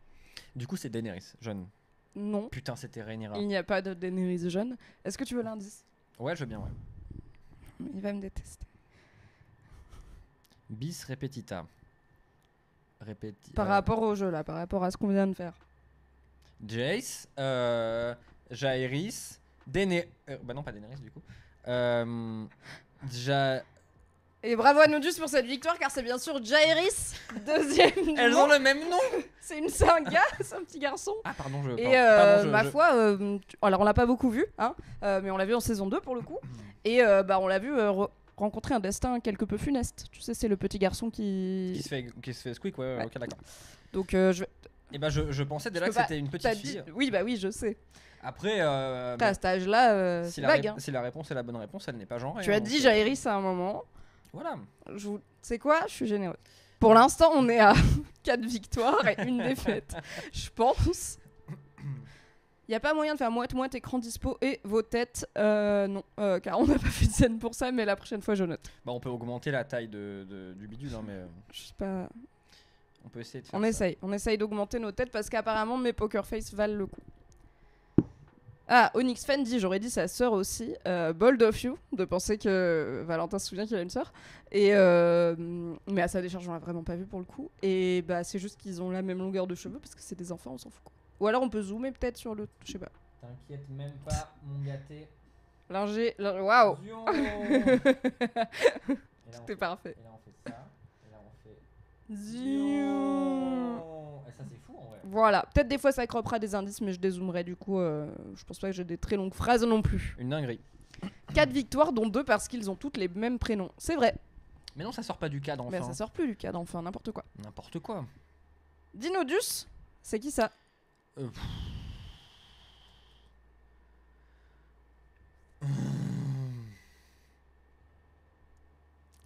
Du coup, c'est Daenerys, jeune. Non. Putain, c'était Rhaenyra. Il n'y a pas de Daenerys jeune. Est-ce que tu veux l'indice? Ouais, je veux bien, ouais. Il va me détester. Bis repetita. Par rapport au jeu, là, par rapport à ce qu'on vient de faire. Jace, Jaehaerys, bah non, pas Daenerys du coup. Et bravo à Nodus pour cette victoire, car c'est bien sûr Jaehaerys, deuxième. Elles ont le même nom. C'est un gars, c'est un petit garçon. Ah pardon, ma foi, alors on l'a pas beaucoup vu, hein, mais on l'a vu en saison 2 pour le coup. Et on l'a vu rencontrer un destin quelque peu funeste. Tu sais, c'est le petit garçon qui se fait squeak, ouais. Ok, d'accord. Donc Et bah je pensais déjà que c'était une petite fille. Oui, bah oui, je sais. Après, à cet âge-là, si, c'est vague. Si la réponse est la bonne réponse, elle n'est pas genrée. Tu as dit Jaehaerys à un moment. Voilà. Tu sais quoi? Je suis généreux. Pour l'instant, on est à 4 victoires et une défaite. Je pense. Il n'y a pas moyen de faire moite-moite écran dispo et vos têtes. Non, car on n'a pas fait de scène pour ça, mais la prochaine fois, je note. Bah, on peut augmenter la taille du bidule, hein, mais. Je sais pas. On peut essayer de faire ça. On essaye d'augmenter nos têtes parce qu'apparemment, mes poker face valent le coup. Ah, Onyx Fan dit, j'aurais dit sa sœur aussi. Bold of you, de penser que Valentin se souvient qu'il a une sœur. Mais à sa décharge, on l'a vraiment pas vu pour le coup. Et bah, c'est juste qu'ils ont la même longueur de cheveux parce que c'est des enfants, on s'en fout quoi. Ou alors on peut zoomer peut-être sur le. Je sais pas. T'inquiète même pas, mon gâté. Waouh! Tout est parfait. Et là on fait ça. Et là on fait. Zion. Et ça c'est fou en vrai. Voilà, peut-être des fois ça croppera des indices, mais je dézoomerai du coup. Je pense pas que j'ai des très longues phrases non plus. Une dinguerie. 4 victoires, dont 2 parce qu'ils ont toutes les mêmes prénoms. C'est vrai. Mais non, ça sort pas du cadre enfin. Mais ça sort plus du cadre enfin, n'importe quoi. N'importe quoi. Dinodus, c'est qui ça?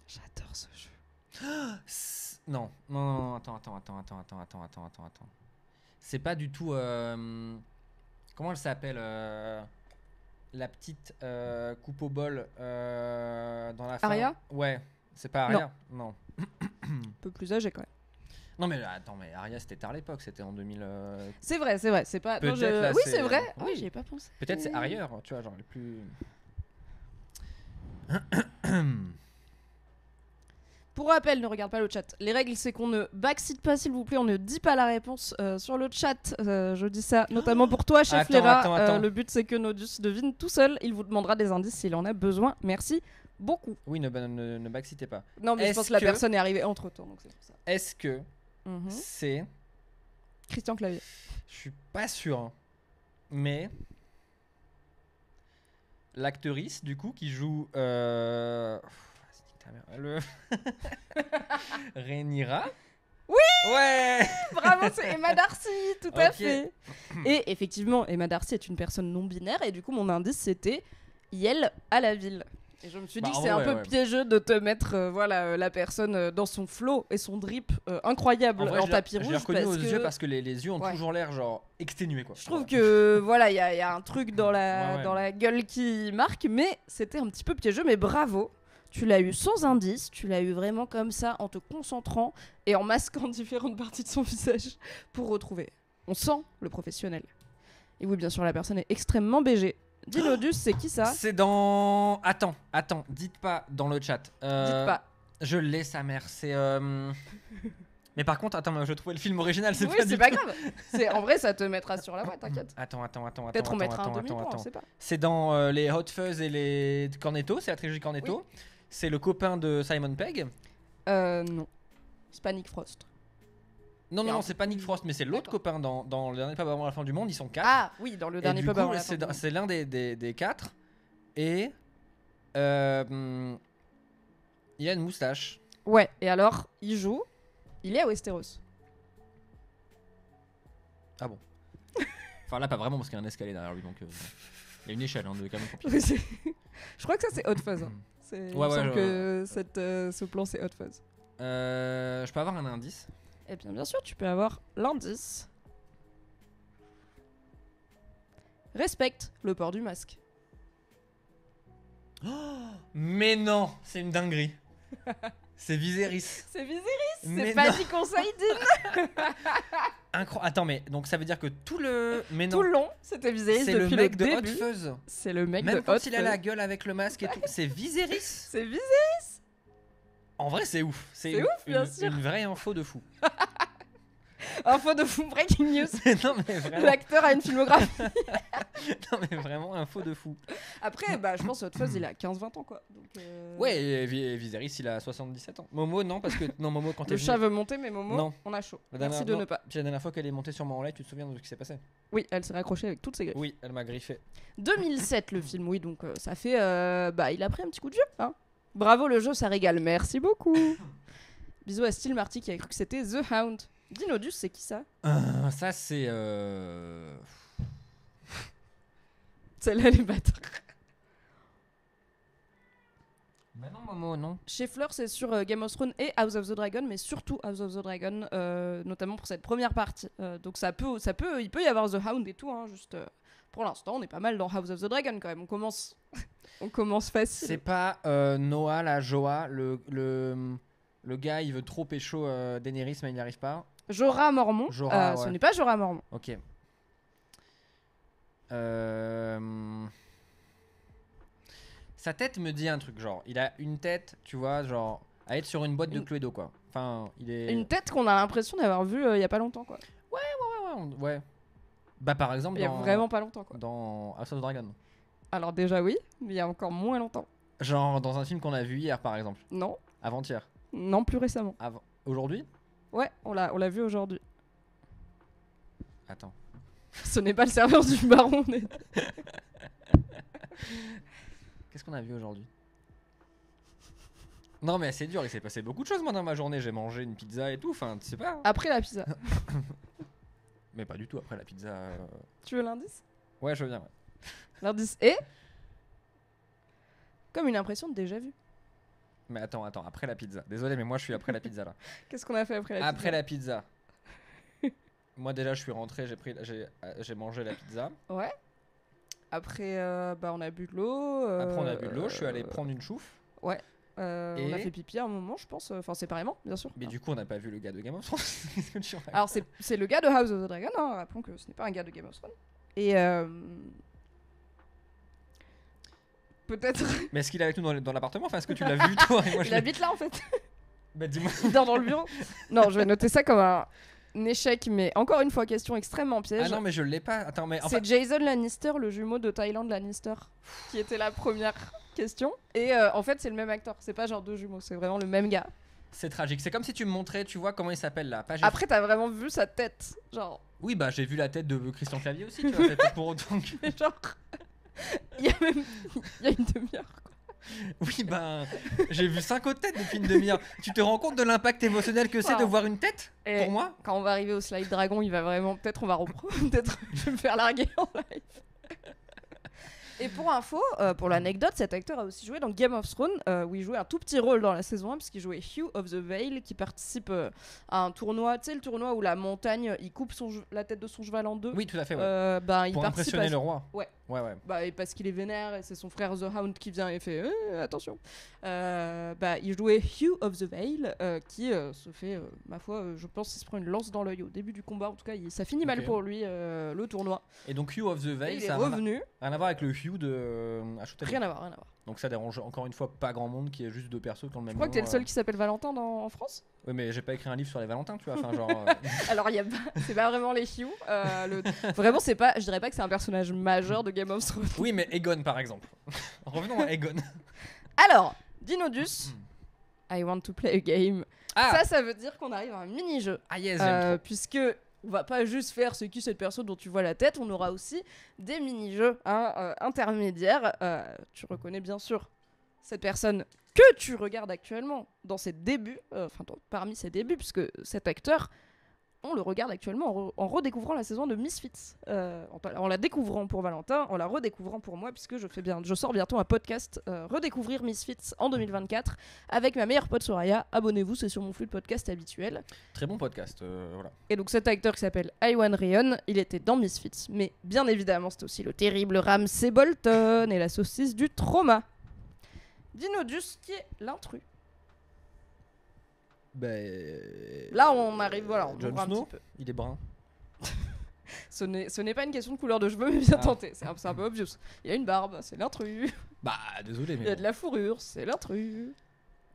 J'adore ce jeu. Non, attends. C'est pas du tout. Comment elle s'appelle la petite coupe au bol dans la fin. Aria? Ouais, c'est pas Aria. Non. Un peu plus âgé quand même. Non mais attends, mais Aria c'était tard à l'époque, c'était en 2000. C'est vrai, c'est pas. Non, là, oui, c'est vrai. Oui, Oui, j'y ai pas pensé. Peut-être c'est arrière, tu vois, genre les plus. Pour rappel, ne regarde pas le chat. Les règles, c'est qu'on ne backseat pas, s'il vous plaît. On ne dit pas la réponse sur le chat. Je dis ça notamment pour toi, chef Léra. Attends. Le but, c'est que Nodus devine tout seul. Il vous demandera des indices s'il en a besoin. Merci beaucoup. Oui, ne backseatez pas. Non, mais je pense que la personne est arrivée entre temps, donc c'est pour ça. Est-ce que c'est Christian Clavier? Je suis pas sûr, hein. Mais l'actrice du coup qui joue Rhaenyra. Oui. Ouais. Bravo, c'est Emma Darcy, tout à fait. Et effectivement, Emma Darcy est une personne non binaire et du coup mon indice c'était Yel à la ville. Et je me suis Bah, dit que en c'est vrai, un peu ouais. piégeux de te mettre la personne dans son flow et son drip incroyable En vrai, en tapis je l'ai rouge. reconnu aux parce yeux que parce que les yeux ont Ouais. toujours l'air genre exténués quoi. je trouve Voilà. que voilà, il y a un truc dans Ouais, ouais. dans la gueule qui marque, mais c'était un petit peu piégeux. Mais bravo, tu l'as eu sans indice, tu l'as eu vraiment comme ça en te concentrant et en masquant différentes parties de son visage pour retrouver. On sent le professionnel. Et oui, bien sûr, la personne est extrêmement BG. Dinodus, c'est qui ça? C'est dans. Attends, dites pas dans le chat. Dites pas. Je l'ai sa mère, c'est. Mais par contre, attends, mais je trouvais le film original, c'est Oui, pas c'est du pas tout. grave. En vrai, ça te mettra sur la voie, t'inquiète. Attends. Peut-être on mettra un attends, demi-point, on sait pas. C'est dans les Hot Fuzz et les Cornetto, c'est la trilogie Cornetto. C'est le copain de Simon Pegg. Non. C'est pas Nick Frost. Non, c'est pas Nick Frost, mais c'est l'autre D'accord. copain dans Le Dernier Pub avant la fin du monde, ils sont 4. Ah oui, dans le Et dernier du pub coup, avant la fin du monde. c'est l'un des 4. Et. Il a une moustache. Ouais, et alors, il joue. Il est à Westeros. Ah bon. Enfin, là, pas vraiment, parce qu'il y a un escalier derrière lui, donc. Il y a une échelle de camion pompier. Je crois que ça, c'est Hot Fuzz. Hein. Il me semble que ce plan, c'est Hot Fuzz. Je peux avoir un indice? Eh bien sûr, tu peux avoir l'indice. Respecte le port du masque. Mais non, c'est une dinguerie. C'est Viserys. C'est Viserys, Mais c'est pas non. dit conseil dit. Attends, mais donc ça veut dire que tout le. Mais non. Tout le long, c'était Viserys C'est le depuis mec le de Hot début. Fuzz. C'est le mec Même de quand Hot il a Fuzz. la gueule avec le masque et tout. C'est Viserys. C'est Viserys. En vrai, c'est ouf. C'est ouf, bien sûr. Une vraie info de fou. Info de fou, breaking news. Non, mais vraiment. L'acteur a une filmographie. Non, mais vraiment, info de fou. Après, bah, je pense que Hot Fuzz, il a 15-20 ans, quoi. Donc, Ouais, et Viserys, il a 77 ans. Momo, non, parce que. Non, Momo, quand Le chat veut monter, mais Momo, Non. on a chaud. La Merci dernière- de non. ne pas. Puis la dernière fois qu'elle est montée sur mon live, tu te souviens de ce qui s'est passé? Oui, elle s'est raccrochée avec toutes ses griffes. Oui, elle m'a griffé. 2007, le film, oui, donc ça fait. Bah, il a pris un petit coup de vieux, hein. Bravo, le jeu, ça régale. Merci beaucoup. Bisous à Steel Marty qui a cru que c'était The Hound. Dinodus, c'est qui ça? Ça, c'est. Celle-là, elle est bâtard. Bah non, Momo, non. Chez Fleur, c'est sur Game of Thrones et House of the Dragon, mais surtout House of the Dragon, notamment pour cette première partie. Donc il peut y avoir The Hound et tout, hein, juste pour l'instant, on est pas mal dans House of the Dragon quand même. On commence, on commence facile. C'est pas Noah, la Joa, le gars, il veut trop pécho Daenerys, mais il n'y arrive pas. Jorah Mormont. Jorah, Ce ouais. n'est pas Jorah Mormont. Ok. Sa tête me dit un truc, genre, il a une tête, tu vois, genre, à être sur une boîte de Une- Cluedo, quoi. Enfin, il est. Une tête qu'on a l'impression d'avoir vue il y a pas longtemps, quoi. Ouais. Bah, par exemple, Il y a vraiment pas longtemps, quoi. dans House of Dragon. Alors déjà oui, mais il y a encore moins longtemps. Genre, dans un film qu'on a vu hier, par exemple. Non, Avant-hier. non, plus récemment. Aujourd'hui? Ouais, on l'a vu aujourd'hui. Attends. Ce n'est pas le serveur du baron. Qu'est-ce qu'on a vu aujourd'hui? Non, mais c'est dur, il s'est passé beaucoup de choses, moi, dans ma journée. J'ai mangé une pizza et tout, enfin, tu sais pas. Après la pizza. Mais pas du tout après la pizza. Tu veux l'indice? Ouais, je viens. Ouais. L'indice est comme une impression de déjà vu. Mais attends, après la pizza. Désolé, mais moi je suis après la pizza là. Qu'est-ce qu'on a fait après la Après pizza? la pizza. Moi déjà je suis rentré, j'ai mangé la pizza. Ouais. Après, bah, on a bu de l'eau. Après on a bu de l'eau, je suis allé prendre une chouffe. On a Et- fait pipi à un moment, je pense. Enfin, séparément, bien sûr. Mais du coup on n'a pas vu le gars de Game of Thrones. Qu'est-ce que tu racontes? Alors, c'est le gars de House of the Dragon, hein. Rappelons que ce n'est pas un gars de Game of Thrones. Et peut-être. Mais est-ce qu'il est avec nous dans l'appartement? Enfin, est-ce que tu l'as vu toi? Et moi, je Il l'ai- habite là en fait. Bah dis-moi. Il dort dans le bureau. Non, je vais noter ça comme un échec, mais encore une fois, question extrêmement piège. Ah non, mais je l'ai pas. Attends, mais enfin. C'est Jason Lannister, le jumeau de Tyland Lannister, qui était la première question. Et en fait, c'est le même acteur. C'est pas genre deux jumeaux, c'est vraiment le même gars. C'est tragique. C'est comme si tu me montrais, tu vois, comment il s'appelle là. Pas Après, t'as vraiment vu sa tête. Genre. Oui, bah j'ai vu la tête de Christian Clavier aussi, tu vois. C'est pas pour autant que. Mais genre. Il y a même. Il y a une demi-heure. Oui, bah j'ai vu 5 autres têtes depuis une demi-heure. Tu te rends compte de l'impact émotionnel que c'est de Wow. voir une tête Et pour moi? quand on va arriver au slide dragon, il va vraiment. Peut-être on va reprendre. Peut-être je vais me faire larguer en live. Et pour info, pour l'anecdote, cet acteur a aussi joué dans Game of Thrones, où il jouait un tout petit rôle dans la saison 1, puisqu'il jouait Hugh of the Vale, qui participe à un tournoi, tu sais, le tournoi où la montagne, il coupe la tête de son cheval en deux. Oui, tout à fait. Ouais. Il Pour participe impressionner le roi. Ouais. Et parce qu'il est vénère, et c'est son frère The Hound qui vient et fait attention. Il jouait Hugh of the Vale, qui se fait, ma foi, je pense qu'il se prend une lance dans l'œil au début du combat. En tout cas, ça finit mal pour lui, le tournoi. Et donc Hugh of the Vale, il est ça revenu. Rien à voir avec le Hugh de Ashotade. Rien à voir. Donc ça dérange encore une fois pas grand monde qui est juste deux persos qui ont le même Je crois nom, que t'es le seul qui s'appelle Valentin en France. Oui, mais j'ai pas écrit un livre sur les Valentins, tu vois. Enfin, genre. Alors, c'est pas vraiment les Hugh. Vraiment, c'est pas. Je dirais pas que c'est un personnage majeur de Game of Thrones. Oui, mais Aegon par exemple. Revenons à Aegon. Alors, Dinodus, I want to play a game. Ça veut dire qu'on arrive à un mini-jeu. Ah yes, j'aime trop. Puisque on va pas juste faire c'est qui cette personne dont tu vois la tête, on aura aussi des mini-jeux intermédiaires. Tu reconnais bien sûr cette personne que tu regardes actuellement dans ses débuts, parmi ses débuts, puisque cet acteur, on le regarde actuellement en redécouvrant la saison de Misfits. En la découvrant pour Valentin, en la redécouvrant pour moi, puisque je sors bientôt un podcast Redécouvrir Misfits en 2024 avec ma meilleure pote Soraya. Abonnez-vous, c'est sur mon flux de podcast habituel. Très bon podcast, voilà. Et donc cet acteur qui s'appelle Iwan Rheon, il était dans Misfits, mais bien évidemment c'est aussi le terrible Ramsay Bolton et la saucisse du trauma. Dinodus qui est l'intrus. Là on arrive, on Jon ouvre un Snow, petit peu. il est brun. Ce n'est pas une question de couleur de cheveux, mais bien tenté. C'est un peu obvious. Il a une barbe, c'est l'intrus. Bah désolé, mais. Il y a de la fourrure, c'est l'intrus.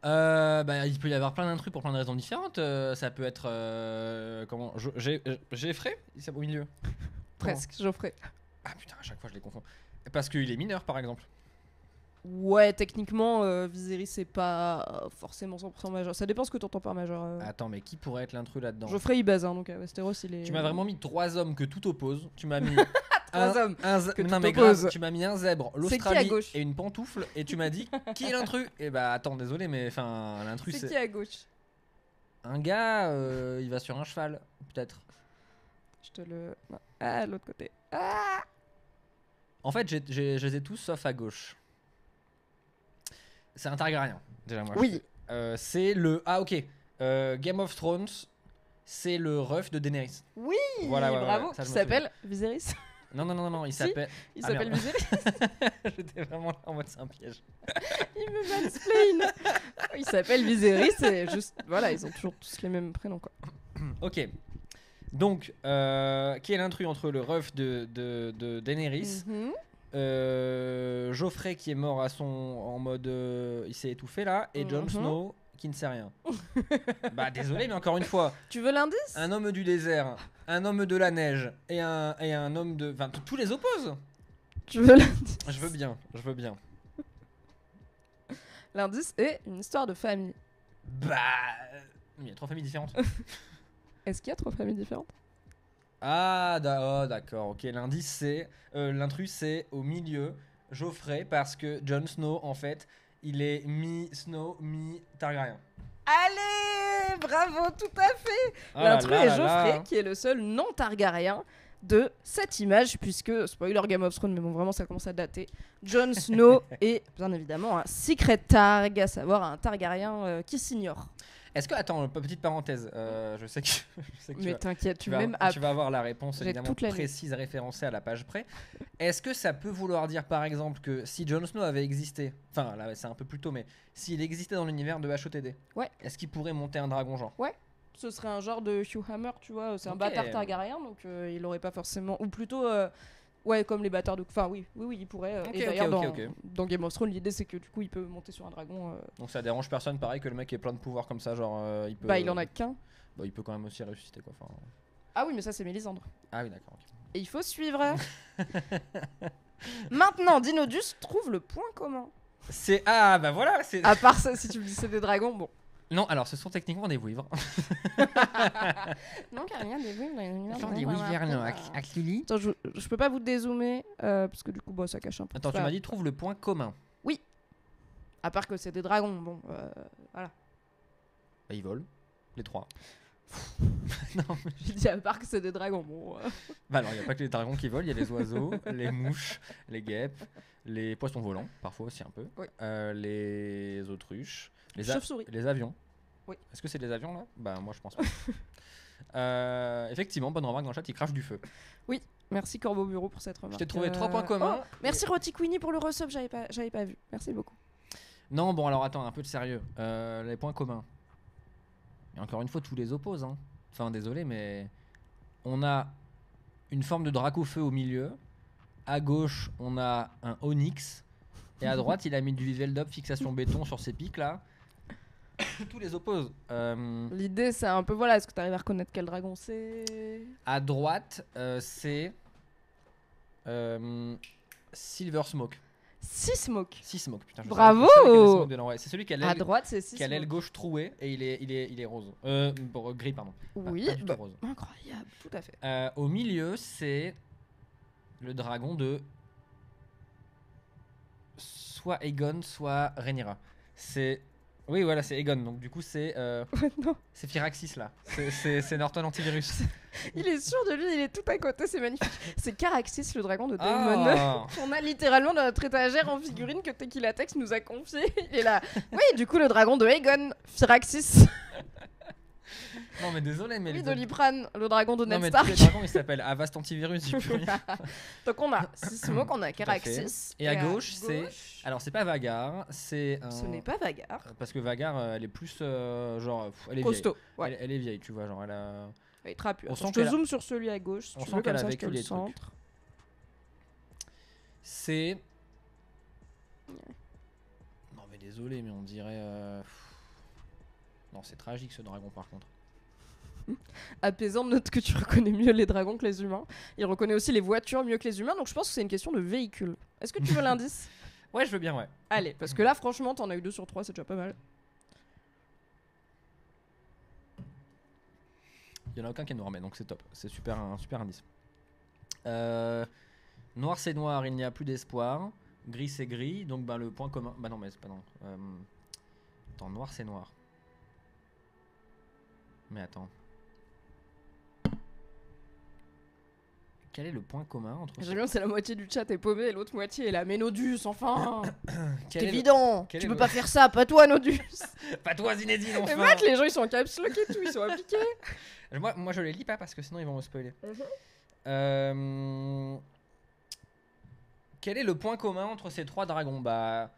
Il peut y avoir plein d'intrus pour plein de raisons différentes. Ça peut être Geoffrey, c'est au milieu. Presque, Geoffrey. Ah putain, à chaque fois je les confonds. Parce qu'il est mineur par exemple. Ouais, techniquement, Viserys c'est pas forcément 100% majeur. Ça dépend ce que t'entends par majeur. Attends, mais qui pourrait être l'intrus là-dedans? Geoffrey il base, donc à Westeros il est. Tu m'as vraiment mis 3 hommes que tout oppose. Tu m'as mis trois hommes que non tout mais oppose. grave, tu m'as mis un zèbre, C'est qui à l'Australie gauche et une pantoufle et tu m'as dit qui est l'intrus? Et bah attends, désolé, mais enfin l'intrus C'est qui à gauche? Un gars, il va sur un cheval, peut-être. Je te le. Non. Ah, l'autre côté. Ah. En fait, je les ai tous sauf à gauche. C'est un Targaryen, déjà moi. Oui. C'est le. Ah, ok. Game of Thrones, c'est le ref de Daenerys. Oui, voilà, bravo. Ça, Qui s'appelle Viserys. Non, il Si, s'appelle. Il s'appelle Viserys. J'étais vraiment là en mode c'est un piège. Il me mansplain. Il s'appelle Viserys et juste. Voilà, ils ont toujours tous les mêmes prénoms, quoi. Ok. Donc, qui est l'intrus entre le ref de Daenerys, Geoffrey qui est mort en mode il s'est étouffé là, et Jon Snow qui ne sait rien. Bah désolé, mais encore une fois, tu veux l'indice? un homme du désert, un homme de la neige et un homme de... Enfin, tous les opposent. Tu veux l'indice? Je veux bien. L'indice est une histoire de famille. Bah... Il y a 3 familles différentes. Est-ce qu'il y a 3 familles différentes? Ah d'accord, ok. L'indice c'est... l'intrus c'est au milieu, Geoffrey, parce que Jon Snow en fait, il est mi-Snow, mi-Targaryen. Allez, bravo, tout à fait. L'intrus est Geoffrey, qui est le seul non-Targaryen de cette image, puisque, spoiler Game of Thrones, mais bon, vraiment ça commence à dater, Jon Snow est bien évidemment un Secret Targ, à savoir un Targaryen qui s'ignore. Est-ce que, attends, petite parenthèse, je sais que mais t'inquiète, tu vas avoir la réponse évidemment toute précise référencée à la page près. Est-ce que ça peut vouloir dire par exemple que si Jon Snow avait existé, enfin là c'est un peu plus tôt, mais s'il existait dans l'univers de HOTD, ouais, est-ce qu'il pourrait monter un dragon genre? Ouais, ce serait un genre de Hugh Hammer, tu vois, c'est un bâtard Targaryen, donc il aurait pas forcément, ou plutôt... Ouais, comme les bâtards de... Enfin, oui, il pourrait. Et d'ailleurs, dans Game of Thrones, l'idée, c'est que du coup, il peut monter sur un dragon. Donc ça dérange personne, pareil, que le mec ait plein de pouvoirs comme ça, genre... il peut, il en a qu'un. Bah, il peut quand même aussi ressusciter, quoi. Enfin... Ah oui, mais ça, c'est Mélisandre. Ah oui, d'accord. Okay. Et il faut suivre. Maintenant, Dinodus trouve le point commun. C'est... Ah, bah voilà, c'est... À part ça, si tu me dis c'est des dragons, bon. Non, alors ce sont techniquement des vouivres. Non, car rien des vouivres. Non, des vouivres, Axili. Attends, je peux pas vous dézoomer, parce que du coup, ça cache un peu. Attends, tu m'as dit trouve le point commun. Oui. À part que c'est des dragons, bon, voilà. Bah, ils volent, les 3. Non, j'ai dit à part que c'est des dragons, bon. Bah alors, il n'y a pas que les dragons qui volent, il y a les oiseaux, les mouches, les guêpes, Les poissons volants, parfois aussi un peu. Oui. Les autruches. Chauve-souris. Les avions. Oui. Est-ce que c'est des avions là? Bah moi je pense pas. Effectivement, bonne remarque dans le chat, il crache du feu. Merci Corbeau Bureau pour cette remarque. Je t'ai trouvé 3 points communs. Oh, merci Roti Queenie pour le resub, j'avais pas vu. Merci beaucoup. Non, bon alors attends, un peu de sérieux. Les points communs. Et encore une fois, tous les opposent. Hein. Enfin, désolé, mais on a une forme de drac au feu au milieu. À gauche, on a un onyx. Et à droite, il a mis du Viveldop fixation béton sur ses pics là. Tous les opposent. L'idée, c'est un peu, voilà, est-ce que tu arrives à reconnaître quel dragon c'est? À droite, c'est Silver Smoke. Seasmoke. Seasmoke, putain. Bravo! Ouais, c'est celui qui a À l'aile droite, c'est Seasmoke. qui a l'aile gauche trouée et il est rose. Gris, pardon. Oui, pas du tout bah, rose. incroyable, tout à fait. Au milieu, c'est le dragon de soit Aegon, soit Rhaenyra. C'est oui, voilà, c'est Aegon. Donc du coup, c'est Non. c'est Firaxis là. C'est Norton Antivirus. Il est sûr de lui, il est tout à côté, c'est magnifique. C'est Caraxis, le dragon de Daemon. Ah. On a littéralement dans notre étagère en figurine que Tequila Tex nous a confié. Il est là. Oui, du coup, le dragon de Aegon, Firaxis. Non mais désolé, mais Oui, les Doliprane, le dragon de non Ned mais Stark. tous les dragons ils s'appellent Avast Antivirus. J'ai plus rien. Donc on a Seasmoke, on a Caraxis. Et à gauche, c'est alors c'est pas Vagar, c'est un... Ce n'est pas Vagar. Parce que Vagar, elle est plus genre elle est Costaud. vieille. Ouais. Elle est vieille, tu vois, genre elle a. Il est trapu. On Attends, sent je te qu'elle a- zoome sur celui à gauche. Si On tu sent veux, qu'elle comme a ça, je vécu te le des trucs. centre. C'est. Non mais désolé, mais on dirait. Non, c'est tragique ce dragon par contre. Apaisant, note que tu reconnais mieux les dragons que les humains. Il reconnaît aussi les voitures mieux que les humains, donc je pense que c'est une question de véhicule. Est-ce que tu veux l'indice? Ouais, je veux bien, ouais. Allez, parce que là, franchement, t'en as eu 2 sur 3, c'est déjà pas mal. Il y en a aucun qui est noir, mais donc c'est top. C'est super, un super indice. Noir c'est noir, il n'y a plus d'espoir. Gris c'est gris, donc ben, le point commun. Bah non, mais c'est pas non. Attends, noir c'est noir. Mais attends. Quel est le point commun entre J'aime bien, c'est la moitié du chat est paumé et l'autre moitié est la mais Nodus, enfin. C'est Quel est le- évident. quel Tu est peux le- pas faire ça, pas toi, Nodus. Pas toi, Zinedine, Et enfin. Matt, les gens ils sont en caps lock et tout, ils sont appliqués. Moi je les lis pas parce que sinon ils vont me spoiler. Quel est le point commun entre ces 3 dragons? Bah,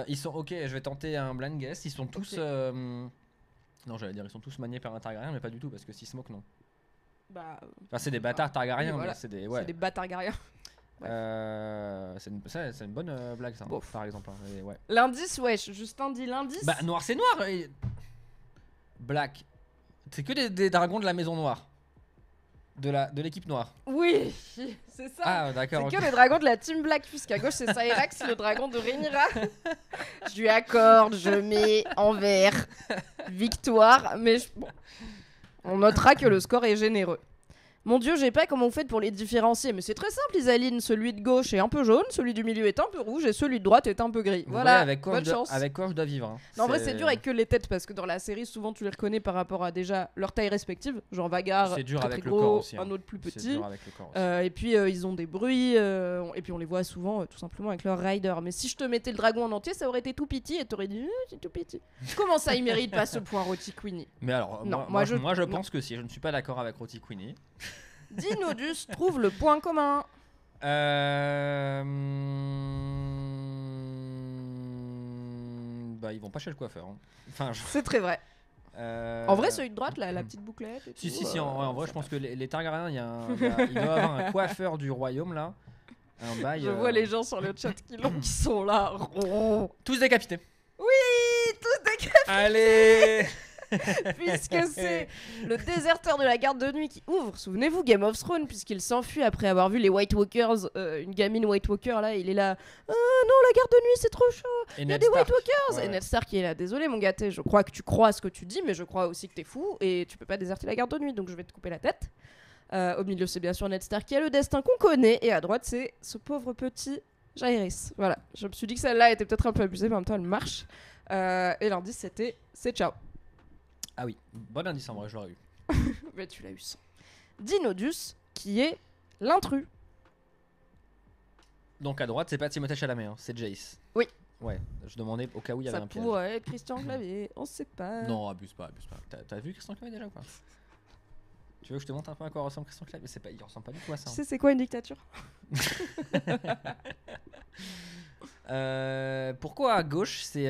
ils sont ok. Je vais tenter un blind guess. Ils sont tous. Ok. Non, j'allais dire ils sont tous maniés par un Targaryen, mais pas du tout parce que si Smoke non. Bah, Enfin, c'est des bâtards Targaryens, oui, voilà. mais c'est des ouais. c'est des bâtards guerriers. C'est une bonne blague ça, Bof. par exemple. Hein, et ouais. L'indice, wesh, Justin dit l'indice. Bah noir c'est noir. Black. C'est que des dragons de la maison noire. De l'équipe noire. Oui, c'est ça. Ah d'accord. C'est ok. que les dragons de la team Black, puisqu'à gauche c'est Cyrax, le dragon de Rhaenyra. Je lui accorde, je mets en vert victoire, mais bon. On notera que le score est généreux. Mon dieu, j'ai pas comment vous faites pour les différencier, mais c'est très simple, Isaline. Celui de gauche est un peu jaune, celui du milieu est un peu rouge et celui de droite est un peu gris. Vous Voilà, voyez avec quoi bonne je dois, chance. avec quoi je dois vivre. Hein. Non, en vrai, c'est dur avec que les têtes parce que dans la série, souvent tu les reconnais par rapport à déjà leur taille respective. Genre Vagar, C'est dur très, avec très le gros, corps aussi, hein. un autre plus C'est petit. dur avec le corps aussi. Et puis ils ont des bruits, et puis on les voit souvent tout simplement avec leur rider. Mais si je te mettais le dragon en entier, ça aurait été tout petit et t'aurais dit c'est tout petit. Comment ça, il mérite pas ce point, Roti Queenie? Mais alors, non, moi, je- je non. pense que si. Je ne suis pas d'accord avec Roti Queenie. Dinodus trouve le point commun. Bah, ils vont pas chez le coiffeur. Hein. Enfin, C'est très vrai. En vrai, celui de droite, là, la hmm. petite bouclette. Et Si, tout, si, si, en vrai, je ça pense passe. que les Targaryens, il doit y avoir un coiffeur du royaume là. Un bail. Je vois les gens sur le chat qui sont là. Oh. Tous décapités. Oui, tous des Allez puisque c'est le déserteur de la garde de nuit qui ouvre, souvenez-vous, Game of Thrones, puisqu'il s'enfuit après avoir vu les White Walkers, une gamine White Walker là, il est là, non, la garde de nuit c'est trop chaud, Et il y a Ned des Stark. White Walkers, Ouais. et Ned Stark il est là, désolé mon gâté, je crois que tu crois à ce que tu dis, mais je crois aussi que t'es fou, et tu peux pas déserter la garde de nuit, donc je vais te couper la tête. Au milieu c'est bien sûr Ned Stark qui a le destin qu'on connaît, et à droite c'est ce pauvre petit Jaehaerys. Voilà, je me suis dit que celle-là était peut-être un peu abusée, mais en même temps elle marche. Et l'indice c'était c'est ciao. Ah oui, bon indice en vrai, je l'aurais eu. Mais tu l'as eu sans. Dinodus, qui est l'intrus. Donc à droite, c'est pas Timothée Chalamet, hein, c'est Jace. Oui. Ouais, je demandais au cas où il y avait Ça un piège. pourrait être Christian Clavier, on sait pas. Non, abuse pas. T'as vu Christian Clavier déjà ou pas? Tu veux que je te montre un peu à quoi ressemble Christian Clavier? C'est pas, il ressemble pas du tout à ça. Tu sais, c'est quoi une dictature? Pourquoi à gauche c'est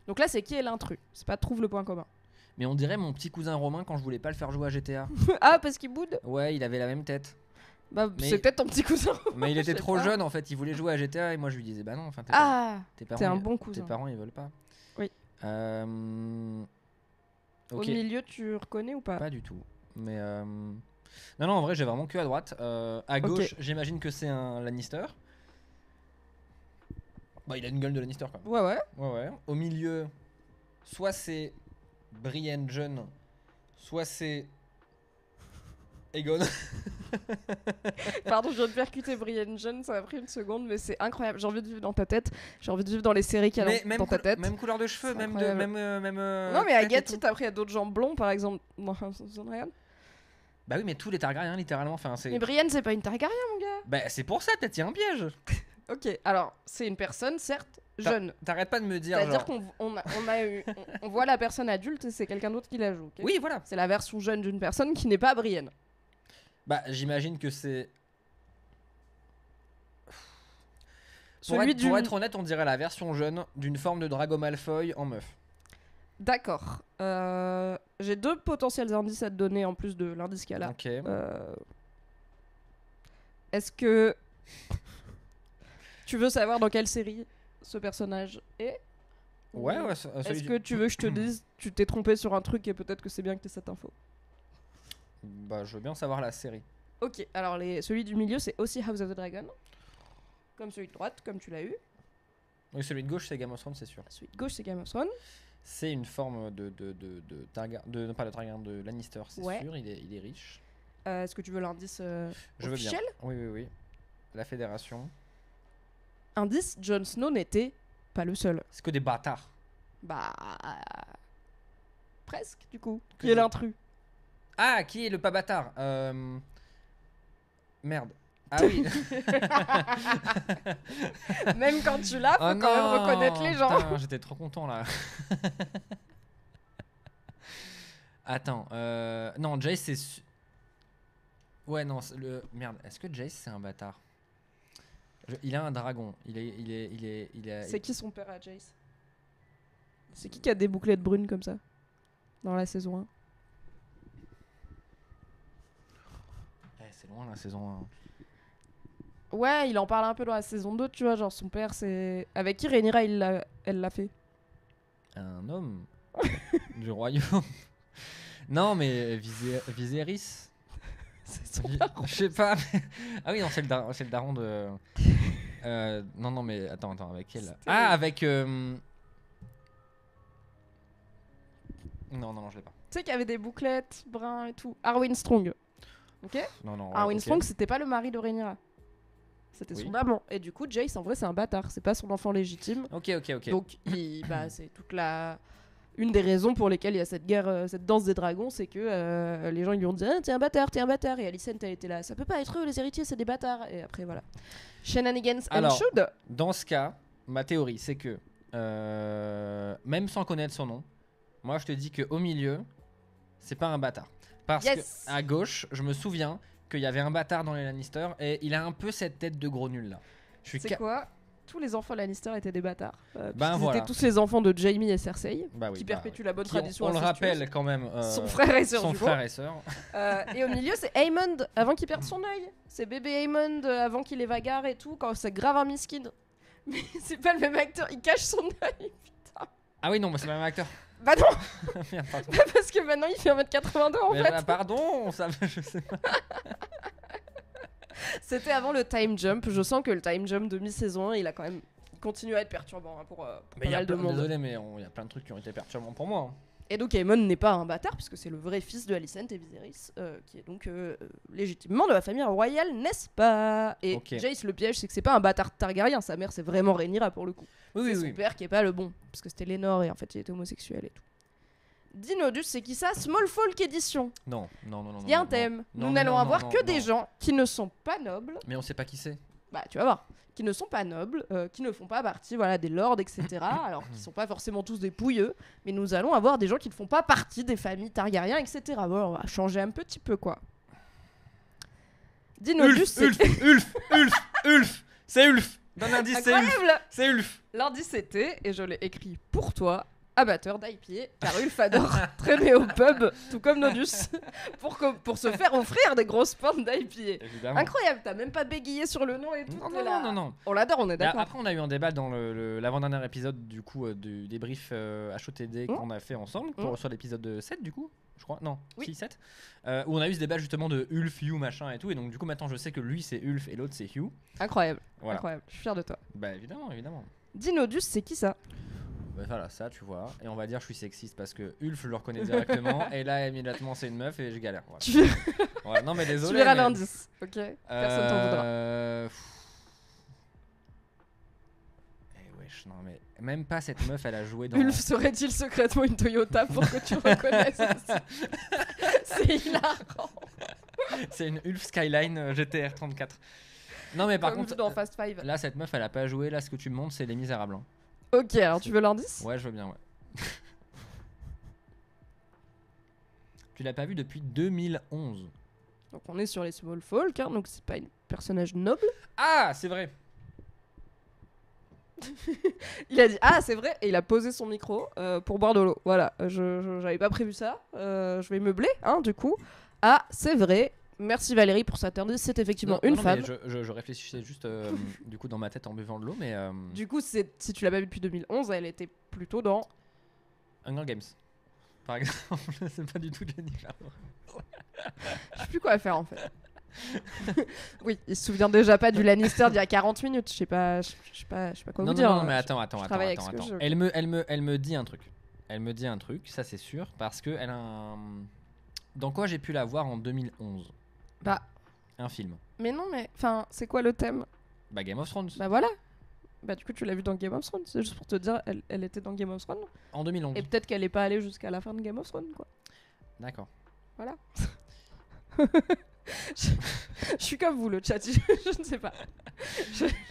Donc là, c'est qui est l'intrus? C'est pas trouve le point commun. Mais on dirait mon petit cousin Romain quand je voulais pas le faire jouer à GTA. Ah, parce qu'il boude? Ouais, il avait la même tête. Bah, Mais- c'est peut-être ton petit cousin. Mais il Je était sais trop pas. jeune en fait, il voulait jouer à GTA et moi je lui disais bah non, enfin Ah, tes parents, t'es un ils- bon tes cousin. parents ils veulent pas. Oui. Ok. Au milieu, tu reconnais ou pas? Pas du tout. Mais non, en vrai, j'ai vraiment que à droite. À gauche, j'imagine que c'est un Lannister. Bah, il a une gueule de Lannister quand même. Ouais. Ouais. Au milieu, soit c'est Brienne jeune, soit c'est Aegon. Pardon, je viens de percuter Brienne Jeune, ça m'a pris une seconde, mais c'est incroyable. J'ai envie de vivre dans ta tête. J'ai envie de vivre dans les séries qu'il y a Mais dans ta tête. même couleur de cheveux, C'est même incroyable. Non, mais tête et Agathe, tout. après, il y a d'autres gens blonds, par exemple. Non, regarde. Bah oui, mais tous les Targaryens littéralement. Enfin, c'est. Mais Brienne, c'est pas une Targaryen, mon gars. Bah c'est pour ça, peut-être il y a un piège. Ok, alors, c'est une personne, certes, jeune. T'arrêtes pas de me dire. C'est-à-dire Genre... on voit la personne adulte et c'est quelqu'un d'autre qui la joue. Ok, Oui, voilà. c'est la version jeune d'une personne qui n'est pas Brienne. Bah j'imagine que c'est. Celui Pour être honnête, on dirait la version jeune d'une forme de Drago Malfoy en meuf. D'accord. J'ai deux potentiels indices à te donner en plus de l'indice qu'il y a là. Ok. Est-ce que tu veux savoir dans quelle série ce personnage est? Ouais, Ou celui Est-ce du- que tu veux que je te dise, tu t'es trompé sur un truc et peut-être que c'est bien que tu aies cette info? Bah, je veux bien savoir la série. Ok, alors celui du milieu c'est aussi House of the Dragon. Comme celui de droite, comme tu l'as eu. Oui, celui de gauche, c'est Game of Thrones, c'est sûr. Celui de gauche c'est Game of Thrones. C'est une forme de non, pas de Targaryen, de Lannister, c'est Ouais. sûr. Il est riche. Est-ce que tu veux l'indice Je veux bien. officiel? Oui. La Fédération. Indice, Jon Snow n'était pas le seul. C'est que des bâtards. Bah... Presque, du coup. Que Qui est des- l'intrus? Ah, qui est le pas bâtard Merde. Ah oui. Même quand tu l'as, faut Oh quand même non, reconnaître les gens. putain, j'étais trop content là. Attends, non, Jace c'est. Ouais, non, merde. Est-ce que Jace c'est un bâtard? Il a un dragon. C'est qui son père à Jace? C'est qui a des bouclettes brunes comme ça? Dans la saison 1. C'est loin la saison 1. Ouais, il en parle un peu dans la saison 2, tu vois, genre son père c'est... Avec qui Rhaenyra elle l'a fait? Un homme du royaume. Non, mais Viserys. C'est son Je sais pas. Ah oui, non, c'est le daron de. Non, mais attends, avec quel? C'était- Ah, avec. Non, je l'ai pas. Tu sais qu'il y avait des bouclettes bruns et tout. Arwen Strong. Ok? Non, ouais, Arwen ok. Strong c'était pas le mari de Rhaenyra. C'était Oui. son amant. Et du coup Jace en vrai c'est un bâtard. C'est pas son enfant légitime. Ok. Donc c'est toute la... Une des raisons pour lesquelles il y a cette guerre, cette danse des dragons, c'est que les gens ils lui ont dit ah, t'es un bâtard. Et Alicent elle était là, ça peut pas être eux les héritiers, c'est des bâtards. Et après voilà. Shenanigans and Alors, should. Dans ce cas, ma théorie, c'est que même sans connaître son nom, moi je te dis que au milieu, c'est pas un bâtard. Parce Yes. que à gauche, je me souviens qu'il y avait un bâtard dans les Lannister et il a un peu cette tête de gros nul là. Je suis C'est quoi? Tous les enfants Lannister étaient des bâtards. Ben Ils voilà. étaient tous les enfants de Jaime et Cersei, Bah oui, qui bah perpétuent la bonne qui, tradition on le incestueuse. rappelle quand même. Son frère et sœur son du frère et sœur. Et au milieu, c'est Aemond, avant qu'il perde son œil. C'est bébé Aemond, avant qu'il évagare et tout, quand c'est grave un miskin. Mais c'est pas le même acteur, il cache son œil. Ah oui, non, mais c'est le même acteur. Bah non, Merde, pardon. parce que maintenant il fait 1m82 en Mais fait. bah, pardon, ça, je sais pas. C'était avant le time jump. Je sens que le time jump de mi-saison 1, il a quand même continué à être perturbant pour pas Mais y a mal de plein- monde. Désolé, mais il y a plein de trucs qui ont été perturbants pour moi. hein. Et donc Aemon n'est pas un bâtard, puisque c'est le vrai fils de Alicent et Viserys, qui est donc légitimement de la famille royale, n'est-ce pas? Et Ok. Jace, le piège, c'est que c'est pas un bâtard Targaryen, sa mère c'est vraiment Rhaenyra pour le coup. Oui, C'est oui, son oui. père qui est pas le bon, parce que c'était Lénore et en fait il était homosexuel et tout. Dinodus, c'est qui ça? Small Folk Edition. Non, non, non, non. Il y a non, un thème. non, Nous non, n'allons non, avoir non, que non, des non. gens qui ne sont pas nobles. Mais on sait pas qui c'est. Bah, tu vas voir. Qui ne sont pas nobles, qui ne font pas partie des lords, etc. Alors qu'ils sont pas forcément tous des pouilleux, mais nous allons avoir des gens qui ne font pas partie des familles Targaryens, etc. Bon, on va changer un petit peu, quoi. Dinodus, c'est Ulf. C'est Ulf. Donne un indice, c'est Ulf. incroyable. C'est Ulf. L'indice c'était, et je l'ai écrit pour toi, abatteur d'IPA, car Ulf adore traîner au pub, tout comme Nodus, pour se faire offrir des grosses pintes d'IPA. Évidemment. Incroyable, t'as même pas bégayé sur le nom et tout. Non, t'es non, là. non, non, non. On l'adore, on est Bah, d'accord. après, on a eu un débat dans l'avant-dernier épisode du coup du débrief HOTD qu'on a fait ensemble sur l'épisode 7 du coup, je crois. Non, Oui. si 7. Où on a eu ce débat justement de Ulf, Hugh, machin et tout. Et donc du coup maintenant je sais que lui c'est Ulf et l'autre c'est Hugh. Incroyable, Voilà. incroyable, je suis fier de toi. Bah évidemment, évidemment. Dinodus, c'est qui ça? Bah voilà, ça tu vois. Et on va dire je suis sexiste parce que Ulf je le reconnais directement. Et là immédiatement c'est une meuf et je galère. Voilà. Tu Ouais, non mais désolé. verras mais- l'indice, ok? Personne t'en voudra. Eh wesh, non mais même pas cette meuf elle a joué dans. Ulf serait-il secrètement une Toyota pour que tu reconnaisses aussi? C'est hilarant. C'est une Ulf Skyline GTR 34. Non mais par Comme contre dans Fast Five. là cette meuf elle a pas joué. Là ce que tu me montres c'est Les Misérables. Hein. Ok, alors tu veux l'indice? Ouais je veux bien ouais. Tu l'as pas vu depuis 2011. Donc on est sur les small folk, hein, donc c'est pas un personnage noble. Ah c'est vrai. Il a dit ah c'est vrai et il a posé son micro pour boire de l'eau. Voilà, j'avais pas prévu ça. Je vais meubler, hein, du coup. Ah c'est vrai. Merci Valérie pour cet indice. C'est effectivement Non, une non, femme. mais je réfléchissais juste du coup dans ma tête en buvant de l'eau mais Du coup, si tu l'as pas vu depuis 2011, elle était plutôt dans. Hunger Games par exemple. C'est pas du tout Jennifer. Je sais plus quoi faire en fait. Oui, il se souvient déjà pas du Lannister d'il y a 40 minutes. Je sais pas quoi Non, vous dire. non, mais attends. je travaille avec ce que je- Elle me dit un truc. Elle me dit un truc, ça c'est sûr, parce que elle a un. Dans quoi j'ai pu la voir en 2011? Bah, Un film. mais non, mais enfin, c'est quoi le thème? Bah Game of Thrones. Bah voilà. Bah du coup, tu l'as vu dans Game of Thrones. C'est juste pour te dire, elle était dans Game of Thrones. En 2011. Et peut-être qu'elle est pas allée jusqu'à la fin de Game of Thrones, quoi. D'accord. Voilà. Je suis comme vous, le chat. Je ne sais pas.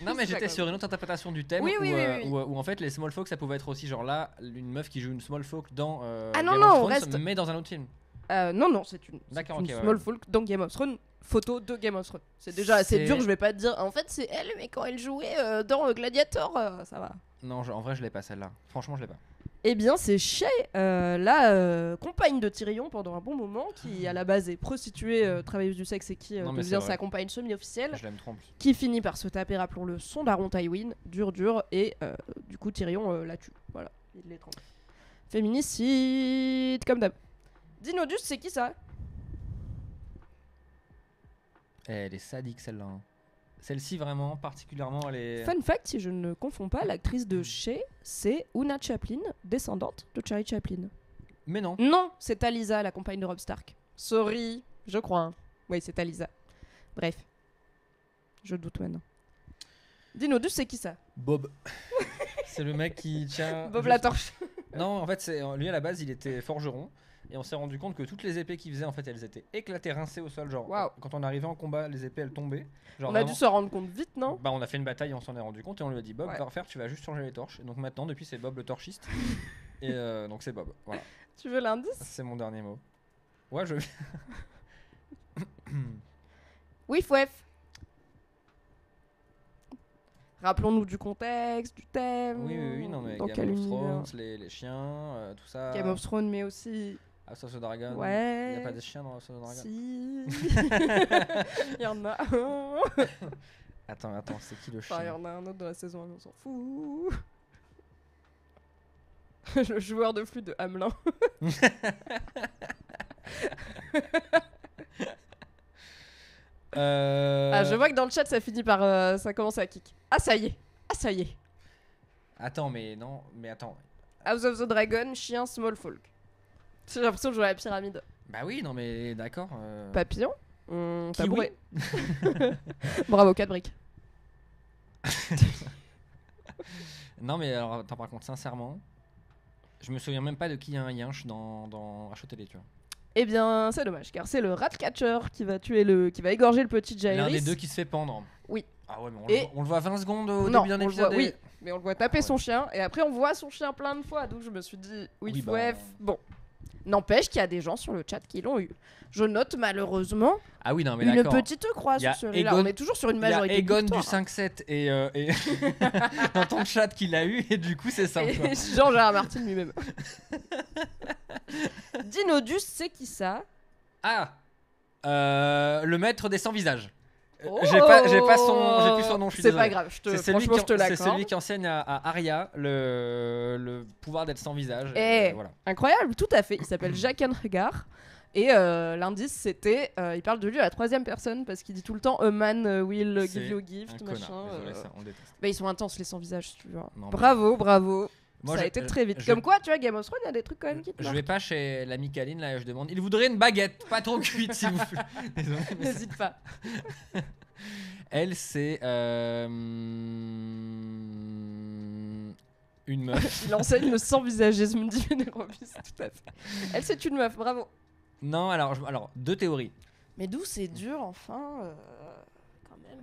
Non mais sais pas j'étais quoi. sur une autre interprétation du thème Oui, oui, où, oui, oui. où en fait les small folk ça pouvait être aussi genre là une meuf qui joue une small folk dans Ah non, Game non, of on Thrones reste- mais dans un autre film. Non, c'est une D'accord, une ok, ouais, small ouais. folk dans Game of Thrones. Photo de Game of Thrones. C'est déjà assez C'est- dur, je vais pas te dire. En fait, c'est elle, mais quand elle jouait dans Gladiator, ça va. Non, en vrai je l'ai pas celle-là. Franchement je l'ai pas. Eh bien, c'est Shay, la compagne de Tyrion pendant un bon moment, qui à la base est prostituée, travailleuse du sexe et qui Non, mais c'est devient vrai. sa compagne semi-officielle, Je l'aime trop en plus. qui finit par se taper, rappelons-le, son daron Tywin, dur, et du coup Tyrion la tue. Voilà, il l'étrangle. Féminicide, comme d'hab. Dinodus, c'est qui ça? Elle est sadique celle-là. Hein. Celle-ci vraiment particulièrement elle est. Fun fact, si je ne confonds pas, l'actrice de Shay, c'est Una Chaplin, descendante de Charlie Chaplin. Mais non. Non, c'est Talisa, la compagne de Robb Stark. Sorry, je crois. Hein. Oui, c'est Talisa. Bref. Je doute maintenant. Dinodus, c'est qui ça? Bob. C'est le mec qui tient. Bob juste- la torche. Non, en fait, c'est lui à la base, il était forgeron et on s'est rendu compte que toutes les épées qu'il faisait, en fait, elles étaient éclatées, rincées au sol. Genre, Waouh. quand on arrivait en combat, les épées elles tombaient. Genre, On a dû vraiment- se rendre compte vite, non? Bah, on a fait une bataille, on s'en est rendu compte et on lui a dit Bob, Ouais. va refaire, tu vas juste changer les torches. Et donc maintenant, depuis, c'est Bob le torchiste. Et donc c'est Bob. Voilà, Tu veux l'indice? c'est mon dernier mot. Ouais, je. Oui, Fouef. Rappelons-nous du contexte, du thème. Oui, non, mais dans Game quel of univers. Thrones, les chiens, tout ça. Game of Thrones, mais aussi. House of the Dragon. Ouais. Il n'y a pas des chiens dans House of the Dragon. Si. Il y en a. Attends, c'est qui le Enfin, il y chien en a un autre dans la saison 1, on s'en fout. Le joueur de flûte de Hamelin. Ah, je vois que dans le chat, ça finit par. Ça commence à kick. Ah, ça y est. Ah, ça y est. Attends, mais non, mais attends. House of the Dragon, chien, small folk. J'ai l'impression de jouer à la pyramide. Bah oui, non, mais d'accord. Papillon. Kiwi. Tabouret. Bravo, 4 briques. Non, mais alors, attends, par contre, sincèrement, Je me souviens même pas de qui a un yinche dans HOTL, tu vois. Eh bien, c'est dommage, car c'est le Ratcatcher qui va qui va égorger le petit Jairis. L'un des deux qui se fait pendre. Oui. Ah ouais, mais Et- on le voit 20 secondes au Non, début d'un on le épisode. voit, oui, mais on le voit taper ouais. son chien, et après on voit son chien plein de fois, donc je me suis dit, oui, Oui, bah, ouais, bon. N'empêche qu'il y a des gens sur le chat qui l'ont eu. Je note malheureusement Ah oui, non, mais une d'accord. petite croix Il y a sur celui-là. Egon- On est toujours sur une Il y a majorité. Egon de du victoires, 5-7 et dans ton chat qui l'a eu, et du coup, c'est hein. simple. quoi. Et Jean-Gérard Martin lui-même. Dinodus, c'est qui ça? Ah le maître des 100 visages. Oh, J'ai plus son nom, je suis C'est désolé. pas grave, C'est franchement, je te c'est l'accorde. celui qui enseigne à Arya le pouvoir d'être sans visage. Eh, Voilà. incroyable, tout à fait. Il s'appelle Jaqen H'ghar. Et l'indice, c'était. Il parle de lui à la troisième personne parce qu'il dit tout le temps A man will give you a Un gift, connard, machin. désolé, ça, on le déteste. Bah, ils sont intenses, les sans visage, tu vois. Non, mais- Bravo, bravo. Moi, Ça a je- été très vite. je- Comme quoi, tu vois, Game of Thrones, il y a des trucs quand même qui te Je marquent. vais pas chez l'ami Kaline là et je demande. Il voudrait une baguette, pas trop cuite s'il vous plaît. Désolé, mais ça- N'hésite pas. Elle, c'est une meuf. Il enseigne le sans-visagisme d'Iménérobis, tout à fait. Elle, c'est une meuf, bravo. Non, alors deux théories. Mais d'où c'est dur, enfin. Quand même.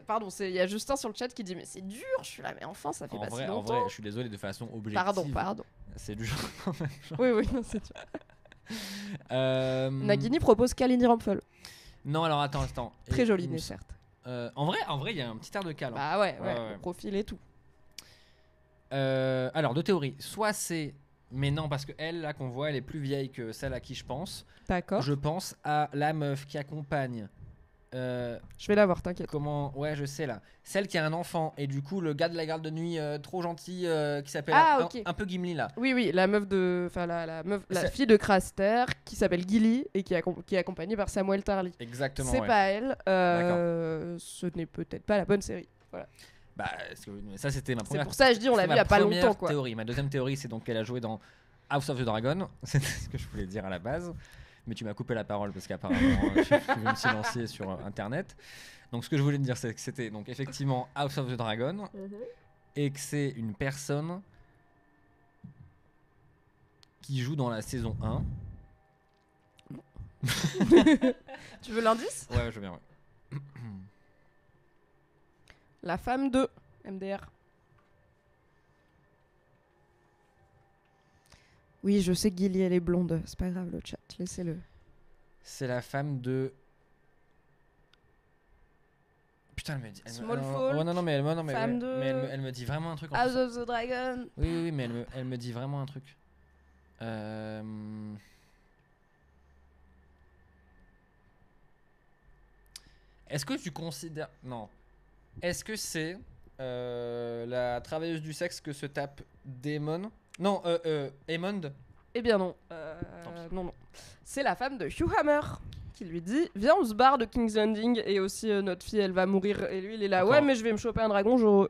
Pardon, il y a Justin sur le chat qui dit mais c'est dur. Je suis là, mais enfin, ça fait pas si En longtemps. vrai, je suis désolé de façon objective. Pardon. C'est du genre. Oui, non, c'est dur. Euh, Nagini propose Kalini Rampfel. Non, alors attends. Très Et- joli, il me mais s- certes. En vrai, il y a un petit air de calme. Bah ouais, Ouais. le profil et tout. Alors, deux théories. Soit c'est. Mais non, parce que elle, là, qu'on voit, elle est plus vieille que celle à qui je pense. D'accord. Je pense à la meuf qui accompagne. Je vais la voir, t'inquiète. Comment. Ouais, je sais là. Celle qui a un enfant. Et du coup, le gars de la garde de nuit trop gentil qui s'appelle Ah, ok. un peu Gimli là. Oui, la meuf de. Enfin, la C'est- fille de Craster qui s'appelle Gilly et qui est accompagnée par Samuel Tarly. Exactement. C'est ouais. pas elle. Ce n'est peut-être pas la bonne série. Bah, mais ça, c'était ma C'est première. pour ça que je dis, on l'a c'était vu il y a ma pas première longtemps, quoi. théorie. Ma deuxième théorie, c'est donc qu'elle a joué dans House of the Dragon. C'est ce que je voulais dire à la base. Mais tu m'as coupé la parole parce qu'apparemment, tu veux me silencier sur Internet. Donc, ce que je voulais te dire, c'est que c'était donc effectivement House of the Dragon et que c'est une personne qui joue dans la saison 1. Tu veux l'indice? Ouais, je veux bien, ouais. La femme de MDR. Oui, je sais que Gilly, elle est blonde. C'est pas grave, le chat. Laissez-le. C'est la femme de. Putain, elle me dit. Smallfoot, Ouais, non, mais elle femme de- elle me dit vraiment un truc. En House plus. of the Dragon. Oui, mais elle me dit vraiment un truc. Est-ce que tu considères. Non. Est-ce que c'est la travailleuse du sexe que se tape Daemon? Non, Aemond. Eh bien non. Non. C'est la femme de Hugh Hammer qui lui dit viens, on se barre de King's Landing et aussi notre fille elle va mourir. Et lui il est là Encore. ouais, mais je vais me choper un dragon. Je...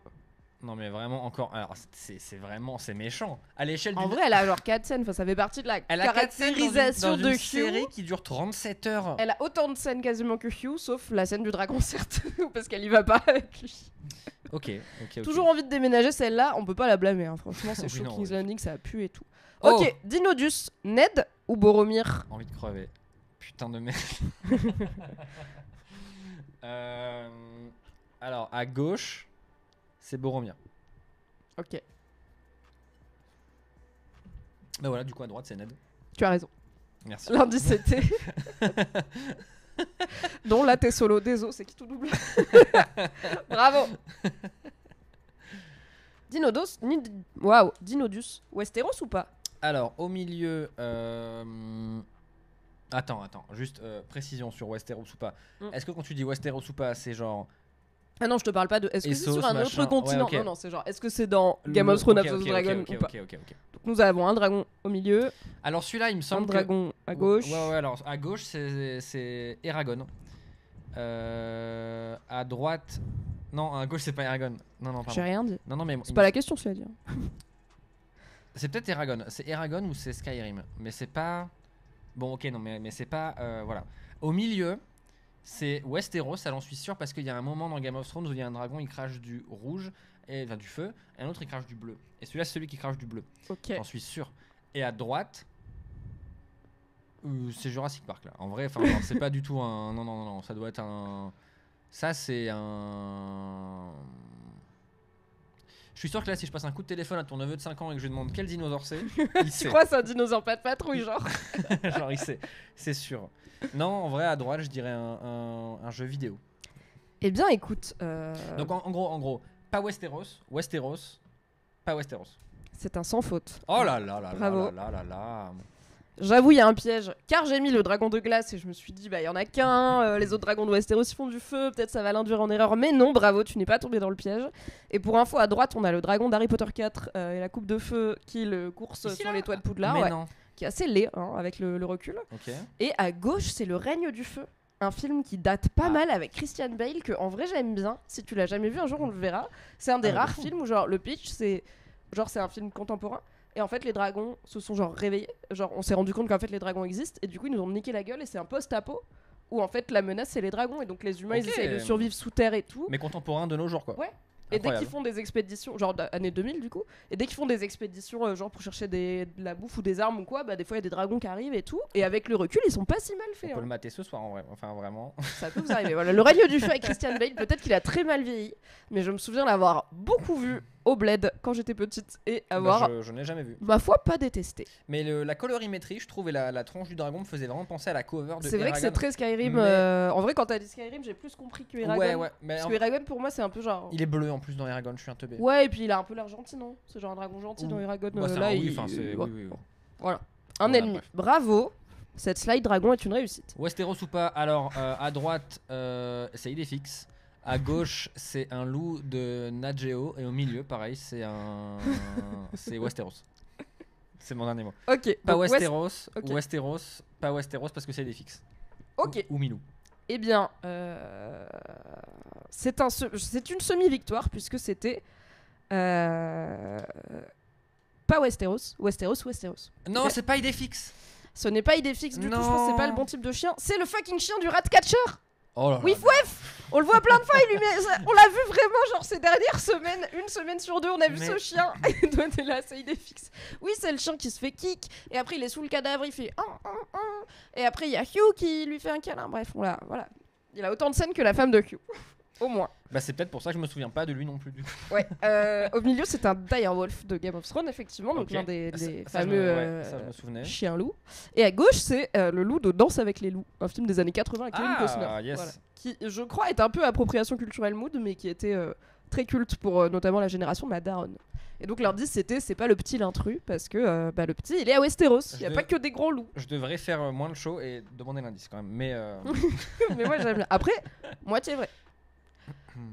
Non, mais vraiment, encore. Alors, c'est méchant. À l'échelle En d'une. vrai, elle a genre 4 scènes. Enfin, ça fait partie de la Elle a 4 scènes caractérisation dans une de Hugh. série qui dure 37 heures. Elle a autant de scènes quasiment que Hugh, sauf la scène du dragon, certes, parce qu'elle y va pas avec lui. Ok. Toujours envie de déménager celle-là, on peut pas la blâmer, hein. Franchement, c'est Oui, chaud. non, King's oui. Landing, ça a pu et tout. Oh Ok, Dinodus, Ned ou Boromir? Envie de crever. Putain de merde. Alors, à gauche, c'est Boromir. Ok, Bah voilà, du coup, à droite, c'est Ned. tu as raison. Merci. L'indice c'était. Dont là t'es solo, désolé, c'est qui tout double. Bravo. Dinodus, Westeros ou pas? Alors, au milieu. Attends, juste précision sur Westeros ou pas. Est-ce que quand tu dis Westeros ou pas, c'est genre. Ah non, je te parle pas de. Est-ce que c'est Essos, sur un machin. autre continent? Ouais, ok. Non, c'est genre. Est-ce que c'est dans Game of Thrones, Ok, House of ok, the Dragon ok, ou pas? ok. Donc nous avons un dragon au milieu, Alors, celui-là, il me un semble que. dragon à gauche. Ouais, alors à gauche, c'est Eragon. À droite. Non, à gauche, c'est pas Eragon. Non, J'ai pardon. rien dit. Non, mais. C'est pas la question, cela dit. C'est peut-être Eragon. C'est Eragon ou c'est Skyrim. Mais c'est pas. Bon, ok, non, mais c'est pas. Voilà. Au milieu, c'est Westeros, ça j'en suis sûr, parce qu'il y a un moment dans Game of Thrones où il y a un dragon, il crache du rouge, enfin du feu, et un autre, il crache du bleu. Et celui-là, c'est celui qui crache du bleu. Ok. J'en suis sûr. Et à droite, c'est Jurassic Park là. En vrai, enfin, non, c'est pas du tout un. Non, ça doit être un. Ça, c'est un. Je suis sûr que là, si je passe un coup de téléphone à ton neveu de 5 ans et que je lui demande quel dinosaure c'est, il sait. Tu crois c'est un dinosaure pas de patrouille, genre? Genre, il sait, c'est sûr. Non, en vrai, à droite, je dirais un jeu vidéo. Eh bien, écoute. Donc, en gros, pas Westeros, pas Westeros. C'est un sans faute. Oh là là là Bravo. là là là là. J'avoue, il y a un piège, car j'ai mis le dragon de glace et je me suis dit, bah, il y en a qu'un, les autres dragons de Westeros ils font du feu, peut-être ça va l'induire en erreur, mais non, bravo, tu n'es pas tombé dans le piège. Et pour info, à droite, on a le dragon d'Harry Potter 4 et la coupe de feu qui le course Ici, sur là les toits de Poudlard, Mais ouais, non. qui est assez laid avec le recul. Ok. Et à gauche, c'est Le Règne du Feu, un film qui date pas mal avec Christian Bale, que en vrai j'aime bien. Si tu l'as jamais vu, un jour on le verra. C'est un des rares films où genre le pitch, c'est un film contemporain. Et en fait, les dragons se sont genre réveillés. Genre, on s'est rendu compte qu'en fait, les dragons existent. Et du coup, ils nous ont niqué la gueule. Et c'est un post-apo où en fait, la menace, c'est les dragons. Et donc, les humains, ils essayent de survivre sous terre et tout. Mais contemporain de nos jours, quoi. Ouais. Et dès qu'ils font des expéditions, genre années 2000 du coup, et dès qu'ils font des expéditions genre pour chercher de la bouffe ou des armes ou quoi, bah des fois il y a des dragons qui arrivent et tout. Et avec le recul, ils sont pas si mal faits. On peut le mater ce soir en vrai. Enfin, vraiment. Ça peut vous arriver. Voilà, Le Règne du Feu avec Christian Bale, peut-être qu'il a très mal vieilli, mais je me souviens l'avoir beaucoup vu au Bled quand j'étais petite et avoir, je n'ai jamais vu. ma foi, pas détesté. Mais la colorimétrie, je trouve, et la tronche du dragon me faisait vraiment penser à la cover de C'est vrai que c'est très Skyrim. Mais- En vrai, quand t'as dit Skyrim, j'ai plus compris que Eragon. Ouais. Mais Parce que Eragon, pour moi, c'est un peu genre. il est bleu en plus dans Eragon, je suis un teubé. Ouais, et puis il a un peu l'air gentil, non? C'est genre un dragon gentil dans Eragon. Bah, c'est là, oui, il... enfin, c'est. ouais. Oui. Voilà. Un Voilà, ennemi. bref. Bravo. Cette slide dragon est une réussite. Westeros ou pas? Alors, à droite, c'est Idéfix. À gauche, c'est un loup de Nat Geo. Et au milieu, pareil, c'est c'est Westeros. C'est mon dernier mot. Ok. Pas donc Westeros, ok. Westeros, pas Westeros parce que c'est Idéfix. Ok. Ou Milou. Eh bien, c'est une semi-victoire puisque c'était pas Westeros. Westeros. Non, Ok. c'est pas Idéfix. Ce n'est pas Idéfix du tout, je pense que c'est pas le bon type de chien. C'est le fucking chien du Ratcatcher. Oh là là. Oui, Fouef. On le voit plein de fois, on l'a vu vraiment genre ces dernières semaines, une semaine sur deux, on a vu ce chien. Et toi t'es là, c'est Idéfix. Oui, c'est le chien qui se fait kick, et après il est sous le cadavre, il fait et après il y a Hugh qui lui fait un câlin. Bref, voilà. Il a autant de scènes que la femme de Hugh. Au moins. Bah, c'est peut-être pour ça que je me souviens pas de lui non plus. Du coup. Ouais. Au milieu, c'est un direwolf de Game of Thrones, effectivement, donc Ok. l'un des Ça, fameux ça, je me souvenais. chiens-loups. Et à gauche, c'est le loup de Danse avec les loups, un film des années 80 avec Kevin Costner. Yes. Voilà. Qui, je crois, est un peu appropriation culturelle mood, mais qui était très culte pour notamment la génération de ma daronne. Et donc l'indice c'était c'est pas le petit l'intrus parce que le petit il est à Westeros, il y a pas que des gros loups. Je devrais faire moins le show et demander l'indice quand même. Mais Mais moi j'aime bien. Après, moitié vrai.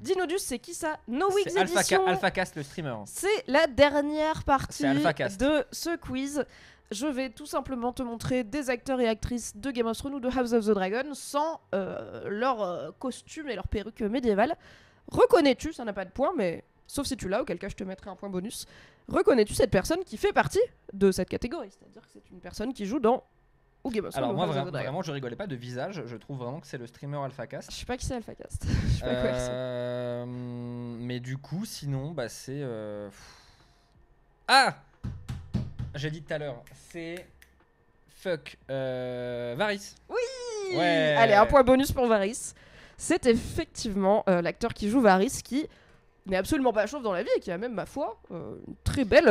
Dinodus, c'est qui ça? No Wigs Edition. AlphaCast, le streamer. C'est la dernière partie C'est AlphaCast. de ce quiz. Je vais tout simplement te montrer des acteurs et actrices de Game of Thrones ou de House of the Dragon sans leur costume et leur perruque médiévale. Reconnais-tu, ça n'a pas de point, mais sauf si tu l'as, auquel cas je te mettrai un point bonus. Reconnais-tu cette personne qui fait partie de cette catégorie? C'est-à-dire que c'est une personne qui joue dans ou Game of Thrones. Alors moi ou House of the Dragon. vraiment je rigolais pas de visage, je trouve vraiment que c'est le streamer AlphaCast. Je sais pas qui c'est AlphaCast. Je sais pas quoi c'est. Mais du coup sinon bah c'est Ah, j'ai dit tout à l'heure, c'est fuck Varys. Oui. Ouais. Allez, un point bonus pour Varys. C'est effectivement l'acteur qui joue Varys qui n'est absolument pas chauve dans la vie et qui a même, ma foi, une très belle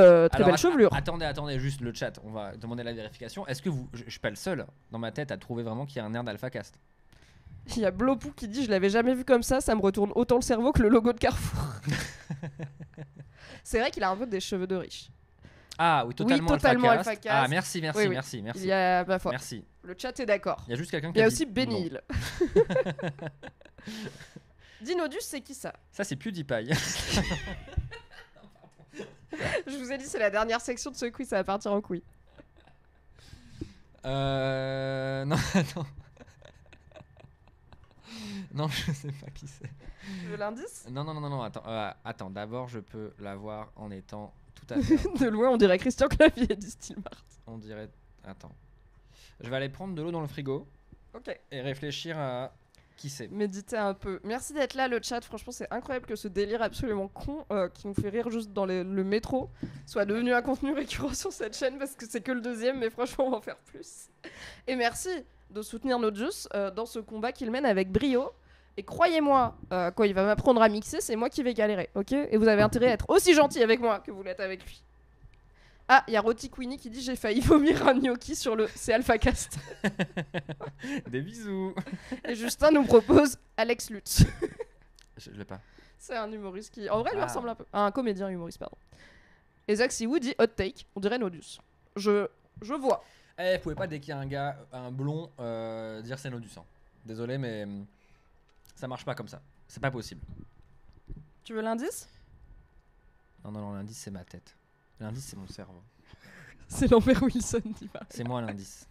chevelure. Attendez, juste le chat, on va demander la vérification. Est-ce que je suis pas le seul dans ma tête à trouver vraiment qu'il y a un air d'AlphaCast? Il y a Blopou qui dit je l'avais jamais vu comme ça me retourne autant le cerveau que le logo de Carrefour. C'est vrai qu'il a un peu des cheveux de riche. Ah oui, totalement AlphaCast. Ah merci. Oui. Il y a, ma foi, Merci. le chat est d'accord. Il y a juste quelqu'un qui Il y a dit aussi non. Benny Hill. Dinodus, c'est qui ça? Ça c'est PewDiePie. Je vous ai dit, c'est la dernière section de ce quiz, ça va partir en couille. Non, attends. Non, je sais pas qui c'est. Tu veux l'indice? Non, attends, d'abord je peux l'avoir en étant tout à fait. De loin, on dirait Christian Clavier, dit Stilmart. On dirait. Attends. Je vais aller prendre de l'eau dans le frigo Ok. et réfléchir à qui c'est. Méditez un peu. Merci d'être là, le chat. Franchement, c'est incroyable que ce délire absolument con qui nous fait rire juste dans le métro soit devenu un contenu récurrent sur cette chaîne parce que c'est que le deuxième, mais franchement, on va en faire plus. Et merci de soutenir Nodus dans ce combat qu'il mène avec brio. Et croyez-moi, quand il va m'apprendre à mixer, c'est moi qui vais galérer, ok? Et vous avez intérêt à être aussi gentil avec moi que vous l'êtes avec lui. Ah, il y a Roti Queenie qui dit j'ai failli vomir un gnocchi sur le C'est AlphaCast. Des bisous. Et Justin nous propose Alex Lutz. Je l'ai pas. C'est un humoriste qui, en vrai, lui Ah. ressemble un peu. Un comédien humoriste, pardon. Et Zach Siwoo dit hot take, on dirait Nodus. Je vois. Eh, vous pouvez pas dès qu'il y a un gars, un blond, dire c'est Nodus. Hein. Désolé, mais ça marche pas comme ça. C'est pas possible. Tu veux l'indice? Non, l'indice c'est ma tête. L'indice c'est mon cerveau. C'est Lambert Wilson, dit pas. C'est moi l'indice.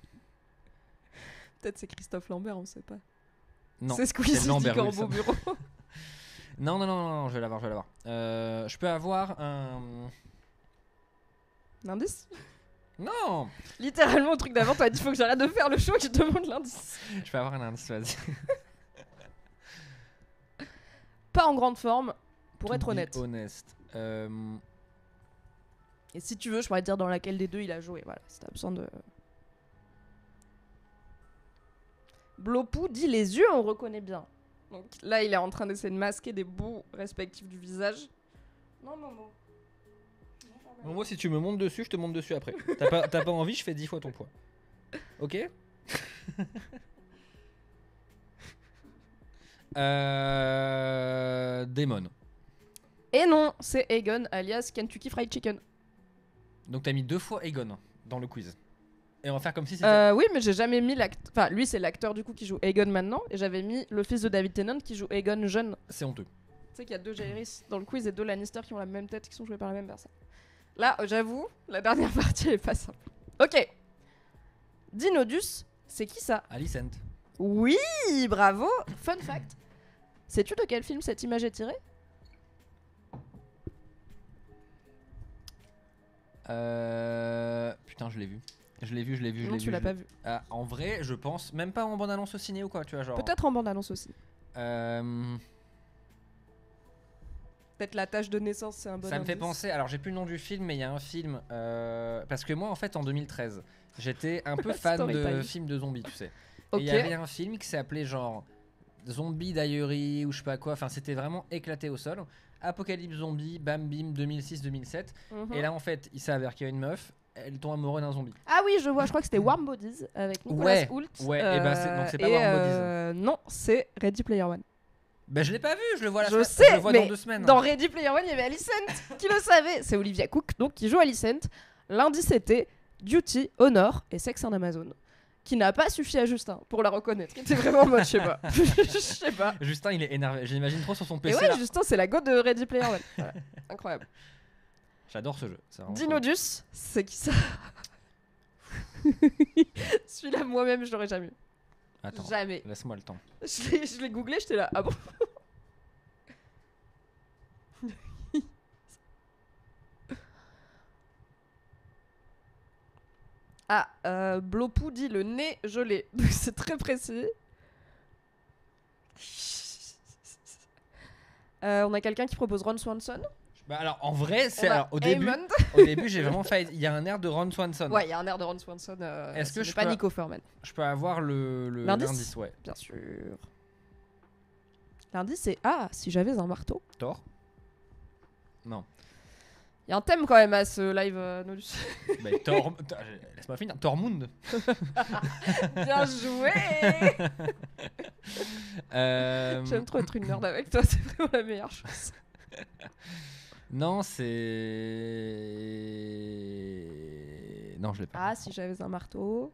Peut-être c'est Christophe Lambert, on sait pas. Non, C'est Squeezie dit Lambert Corbeau Wilson. Bureau. Non, je vais l'avoir. Je peux avoir un. L'indice? Non. Littéralement, au truc d'avant, t'as dit faut que j'arrête de faire le show et que je demande l'indice. Je peux avoir un indice, vas-y. Pas en grande forme, pour To être be honnête. Honest. Et si tu veux, je pourrais te dire dans laquelle des deux il a joué. Voilà, si t'as besoin de. Blopou dit les yeux, on reconnaît bien. Donc là, il est en train d'essayer de masquer des bouts respectifs du visage. Non, Momo. Bon, moi, si tu me montes dessus, je te monte dessus après. T'as pas envie, je fais 10 fois ton poids. Ok. Demon. Et non, c'est Egon, alias Kentucky Fried Chicken. Donc t'as mis 2 fois Egon dans le quiz. Et on va faire comme si c'était. Oui, mais j'ai jamais mis l'acteur. Enfin, lui, c'est l'acteur du coup qui joue Egon maintenant. Et j'avais mis le fils de David Tennant qui joue Egon jeune. C'est honteux. Tu sais qu'il y a 2 Jaehaerys dans le quiz et 2 Lannister qui ont la même tête, qui sont joués par la même personne. Là, j'avoue, la dernière partie elle est pas simple. Ok. Dinodus, c'est qui ça? Alicent. Oui, bravo. Fun fact. Sais-tu de quel film cette image est tirée? Putain, je l'ai vu. Je l'ai vu. Non, tu l'as pas vu. Ah, en vrai, je pense, même pas en bande-annonce au ciné ou quoi, tu vois, genre. Peut-être en bande-annonce aussi. Euh, Peut-être la tâche de naissance, c'est un bon Ça me fait indice. penser, alors j'ai plus le nom du film, mais il y a un film. Parce que moi, en fait, en 2013, j'étais un peu fan Story de time. films de zombies, tu sais. Ok. Et il y avait un film qui s'appelait genre Zombie Diary ou je sais pas quoi. Enfin, c'était vraiment éclaté au sol. Apocalypse Zombie, bam bim, 2006-2007. Mhm. Et là, en fait, il s'avère qu'il y a une meuf, elle tombe amoureuse d'un zombie. Ah oui, je vois, je crois que c'était Warm Bodies avec Nicolas Hoult. Ouais, et ben, donc c'est pas et, Warm Bodies. Non, c'est Ready Player One. Ben, je l'ai pas vu, je le vois Je je sais, le vois mais dans 2 semaines. dans Ready Player One, il y avait Alicent qui le savait. C'est Olivia Cook, donc, qui joue Alicent. L'indice était Duty, Honor et Sex and Amazon. Qui n'a pas suffi à Justin pour la reconnaître. Qui était vraiment en mode, je sais pas. Je sais pas. Justin, il est énervé. Je l'imagine trop sur son Et PC. ouais, là. Justin, c'est la go de Ready Player One. Voilà. Incroyable. J'adore ce jeu. c'est vraiment trop Dinodus, c'est qui ça? Celui-là, moi-même, je l'aurais jamais eu. bien. Attends, Jamais. laisse-moi le temps. Je l'ai googlé, j'étais là. Ah bon? Ah, Blopou dit le nez gelé. Donc c'est très précis. On a quelqu'un qui propose Ron Swanson. Bah alors en vrai, c'est On a alors, au début, Hammond. j'ai vraiment fait. Il y a un air de Ron Swanson. Ouais, il y a un air de Ron Swanson. Est-ce que c'est je pas peux- Nico Furman? Je peux avoir L'indice ouais. Bien sûr. L'indice c'est ah, si j'avais un marteau. Thor. Non. Il y a un thème quand même à ce live, Nodus. Bah, Thor. Laisse-moi finir. Tormund. Bien joué. J'aime trop être une nerd avec toi, c'est vraiment la meilleure chose. Non, c'est. Non, je l'ai pas. Ah, si j'avais un marteau.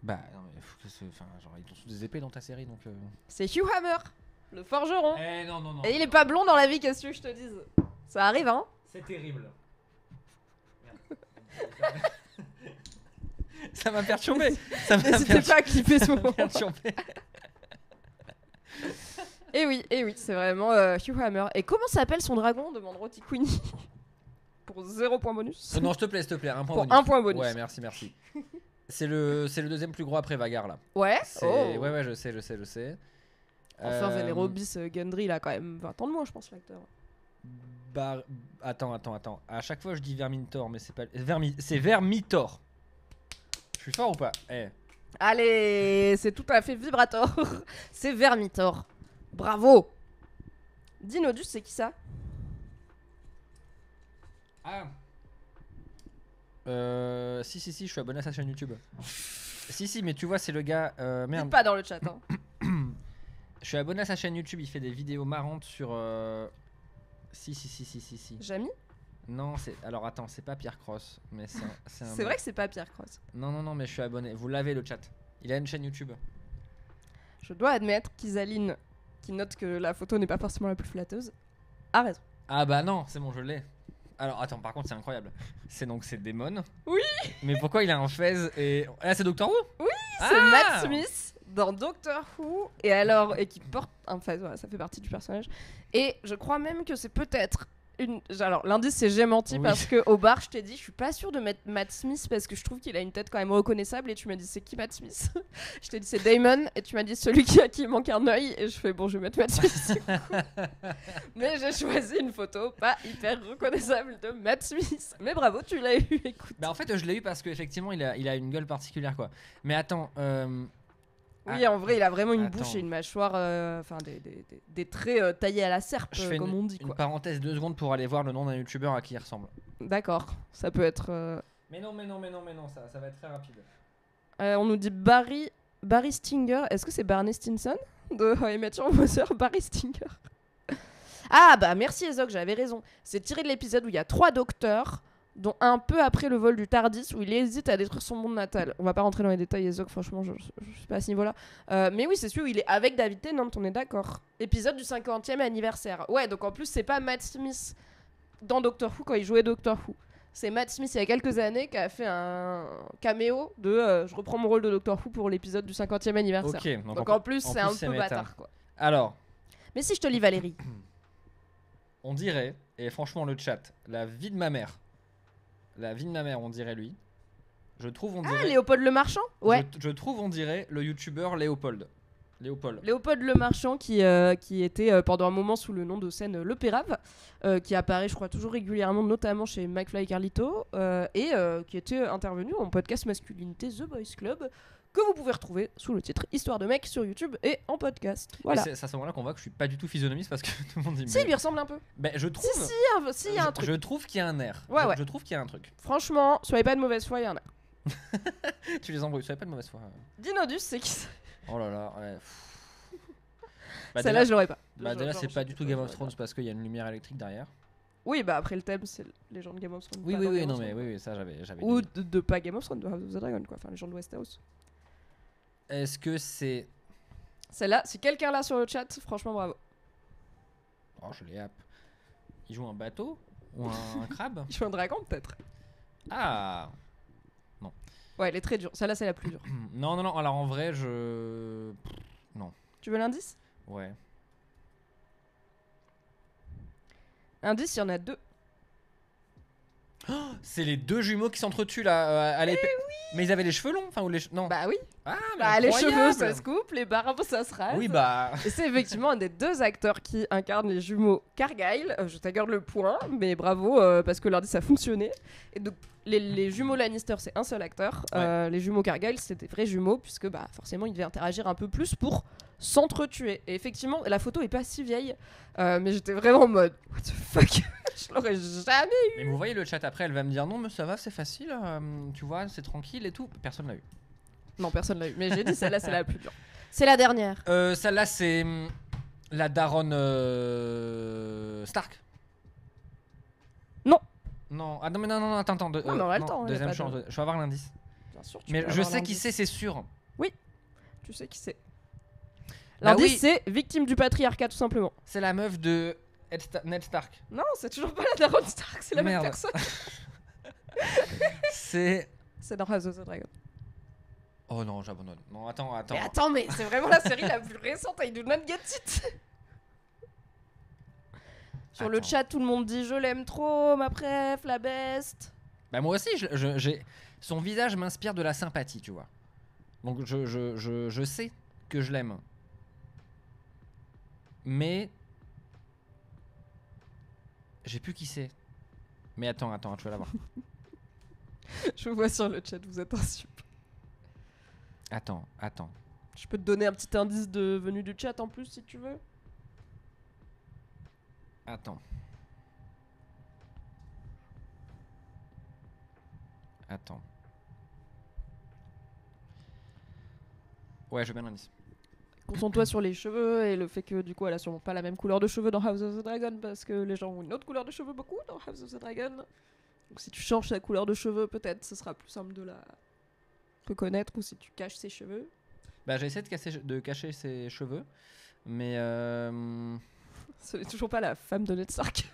Bah, non, mais faut que enfin, genre, ils ont tous des épées dans ta série donc. C'est Hugh Hammer, le forgeron. Eh non. Et il est pas blond dans la vie, qu'est-ce que je te dise? Ça arrive, hein? C'est terrible. Ça m'a perturbé. Ça m'a N'hésitez pas à clipper ce moment. perturbé. Et oui, c'est vraiment Hugh Hammer. Et comment s'appelle son dragon? Demande Roti Queenie. Pour 0 point bonus. Non, s'il te plaît, un point Pour bonus. 1 point bonus. Ouais, merci. C'est le deuxième plus gros après Vagar là. Ouais. C'est- Oh. Ouais, je sais. Enfin, Venerobis Gundry, il a quand même 20 ans de moins, je pense, l'acteur. Attends. À chaque fois, je dis Vermithor, mais c'est pas. C'est Vermithor. Je suis fort ou pas? Allez, c'est tout à fait vibrator. C'est Vermithor. Bravo. Dinodus, c'est qui ça? Ah. Si, je suis abonné à sa chaîne YouTube. Si, mais tu vois, c'est le gars. Merde. Dites pas dans le chat. Hein. Je suis abonné à sa chaîne YouTube, il fait des vidéos marrantes sur. Si. Jamy? Non, c'est. Alors attends, c'est pas Pierre Cross, mais c'est vrai que c'est pas Pierre Cross. Non, mais je suis abonné. Vous l'avez le chat. Il a une chaîne YouTube. Je dois admettre qu'Isaline, qui note que la photo n'est pas forcément la plus flatteuse, a raison. Ah bah non, c'est bon, je l'ai. Alors attends, par contre, c'est incroyable. C'est Daemon. Oui. Mais pourquoi il a un fez et. Ah, c'est Doctor Who? Oui, c'est Matt Smith dans Doctor Who. Et qui porte un fez, voilà, ça fait partie du personnage. Et je crois même que c'est peut-être une. Alors, l'indice, c'est j'ai menti parce qu'au bar, je t'ai dit, je suis pas sûre de mettre Matt Smith parce que je trouve qu'il a une tête quand même reconnaissable. Et tu m'as dit, c'est qui Matt Smith? Je t'ai dit, c'est Damon. Et tu m'as dit, celui qui il manque un œil. Et je fais, bon, je vais mettre Matt Smith. Mais j'ai choisi une photo pas hyper reconnaissable de Matt Smith. Mais bravo, tu l'as eu, écoute. Bah, en fait, je l'ai eu parce qu'effectivement, il a une gueule particulière, quoi. Mais attends. Oui, en vrai, il a vraiment une bouche et une mâchoire, enfin des traits taillés à la serpe, comme on dit. Une parenthèse 2 secondes pour aller voir le nom d'un youtubeur à qui il ressemble. D'accord, ça peut être. Mais non, ça va être très rapide. On nous dit Barry Stinger. Est-ce que c'est Barney Stinson de How I Met Your Mother? Barry Stinger. Ah bah merci Ezok, j'avais raison. C'est tiré de l'épisode où il y a 3 docteurs, dont un peu après le vol du Tardis où il hésite à détruire son monde natal. On va pas rentrer dans les détails, Ezok, franchement, je suis pas à ce niveau-là. Mais oui, c'est celui où il est avec David Tennant, on est d'accord. Épisode du 50e anniversaire. Ouais, donc en plus, c'est pas Matt Smith dans Doctor Who quand il jouait Doctor Who. C'est Matt Smith il y a quelques années qui a fait un caméo de je reprends mon rôle de Doctor Who pour l'épisode du 50e anniversaire. Okay, donc en plus, c'est un peu bâtard, quoi. Alors. Mais si je te lis Valérie. On dirait, et franchement, le chat, la vie de ma mère, on dirait lui. Je trouve, on dirait. Ah, Léopold le Marchand? Ouais. Je trouve, on dirait le youtubeur Léopold le Marchand qui était pendant un moment sous le nom de scène Le Pérave, qui apparaît, je crois, toujours régulièrement, notamment chez McFly et Carlito, et qui était intervenu en podcast masculinité The Boys Club, que vous pouvez retrouver sous le titre Histoire de mec sur YouTube et en podcast. Voilà. C'est à ce moment-là qu'on voit que je suis pas du tout physionomiste parce que tout le monde dit. Si, il lui ressemble un peu. Ben, je trouve. Si, il y a un truc. Je trouve qu'il y a un air. Ouais. Je trouve qu'il y a un truc. Franchement, soyez pas de mauvaise foi, il y a un air. Tu les embrouilles, soyez pas de mauvaise foi. Dinodus, c'est qui ça? Oh là là, ouais. Celle-là, je l'aurais pas. Déjà, c'est pas du tout Game of Thrones parce qu'il y a une lumière électrique derrière. Oui, bah après le thème, c'est les gens de Game of Thrones. Oui, non, mais oui, ça j'avais. Ou de pas Game of Thrones, de House of the Dragon, quoi. Enfin, les gens de Westeros. Est-ce que c'est. Celle-là, si quelqu'un là sur le chat, franchement, bravo. Oh, je l'ai app. Il joue un bateau? Ou un crabe? Il joue un dragon, peut-être. Ah. Non. Ouais, elle est très dure. Celle-là, c'est la plus dure. Non. Alors en vrai, non. Tu veux l'indice? Ouais. Indice, il y en a 2. Oh, c'est les 2 jumeaux qui s'entretuent là. Oui. Mais ils avaient les cheveux longs, enfin ou les non. Bah oui. Ah, bah, les cheveux ça se coupe, les barbes ça se rase. Oui bah. Et c'est effectivement un des 2 acteurs qui incarnent les jumeaux Cargyle. Je t'accorde le point, mais bravo parce que l'indice a fonctionné. Et donc les jumeaux Lannister c'est un seul acteur. Ouais. Les jumeaux Cargyle c'est des vrais jumeaux puisque bah forcément ils devaient interagir un peu plus pour s'entretuer. Et effectivement la photo est pas si vieille, mais j'étais vraiment en mode what the fuck. Je l'aurais jamais eu. Mais vous voyez le chat après, elle va me dire non mais ça va, c'est facile, tu vois, c'est tranquille et tout. Personne l'a eu. Non, personne l'a eu. Mais j'ai dit celle-là, c'est la plus dure. C'est la dernière. Celle-là, c'est la daronne Stark. Non. Non. Ah non, mais non, attends. Non, mais on a le temps. Deuxième chance. Je vais avoir l'indice. Bien sûr. Mais je sais qui c'est sûr. Oui, tu sais qui c'est. L'indice, c'est victime du patriarcat, tout simplement. C'est la meuf de Ned Stark. Non, c'est toujours pas la daronne Stark, c'est la même personne. C'est dans House of the Dragon. Oh non, j'abandonne. Non, attends. Mais attends, mais c'est vraiment la série la plus récente. I do not get it. Sur le chat, tout le monde dit je l'aime trop, ma préf, la best. Bah moi aussi, son visage m'inspire de la sympathie, tu vois. Donc je sais que je l'aime. Mais j'ai plus qui c'est. Mais attends, tu vas la voir. Je vous vois sur le chat, vous êtes un super. Attends. Je peux te donner un petit indice de venue du chat en plus si tu veux. Attends. Ouais, je veux bien l'indice. Concentre-toi sur les cheveux et le fait que du coup elle a sûrement pas la même couleur de cheveux dans House of the Dragon parce que les gens ont une autre couleur de cheveux beaucoup dans House of the Dragon. Donc si tu changes sa couleur de cheveux, peut-être ce sera plus simple de la reconnaître, ou si tu caches ses cheveux. Bah, j'ai essayé de cacher ses cheveux, mais Ce n'est toujours pas la femme de Ned Stark.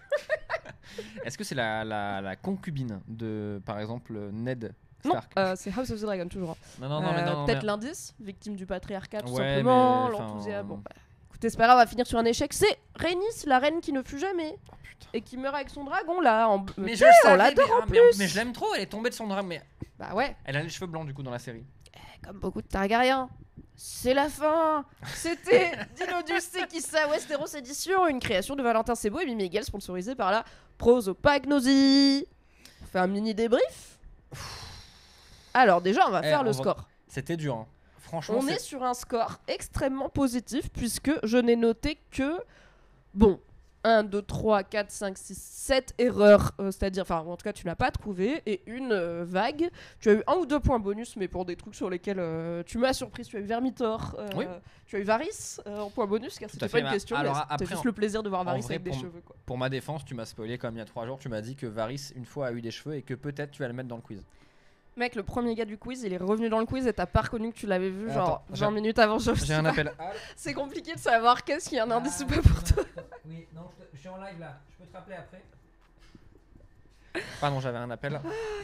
est-ce que c'est la concubine de, par exemple, Ned Non, Stark? c'est House of the Dragon toujours. Non, Peut-être l'indice, victime du patriarcat tout Ouais, simplement, mais, l'enthousiasme. Bon, bah, écoutez, c'est pas grave, on va finir sur un échec. C'est Rhaenys, la reine qui ne fut jamais. Oh, putain. Et qui meurt avec son dragon là. Mais Tu je sais, savais, on l'adore en plus. mais je l'aime trop, elle est tombée de son drame. Mais Bah ouais, elle a les cheveux blancs du coup dans la série. comme beaucoup de Targaryens. C'est la fin. C'était Dinodus Sekissa Westeros Edition, une création de Valentin Sebo et Mimi Hegel, sponsorisée par la Prosopagnosie. On fait un mini débrief. Alors déjà, on va faire le score. C'était dur, hein. Franchement. On est sur un score extrêmement positif puisque je n'ai noté que, bon, 1, 2, 3, 4, 5, 6, 7 erreurs, c'est-à-dire, enfin en tout cas tu n'as pas trouvé, et une vague. Tu as eu 1 ou 2 points bonus, mais pour des trucs sur lesquels tu m'as surprise. Tu as eu Vermitor, Oui. tu as eu Varys en point bonus, car Tout c'était à pas fait. une question, Alors, mais après, c'était juste le plaisir de voir Varys vrai, avec des cheveux, quoi. Pour ma défense, tu m'as spoilé comme il y a 3 jours. Tu m'as dit que Varys, une fois, a eu des cheveux et que peut-être tu vas le mettre dans le quiz. Mec, le premier gars du quiz, il est revenu dans le quiz et t'as pas reconnu que tu l'avais vu genre Attends, 20 minutes avant. J'ai un appel. C'est compliqué de savoir qu'est-ce qu'il y a un indice ou pas pour toi. Oui, non, je suis en live là. Je peux te rappeler après. Pardon, j'avais un appel.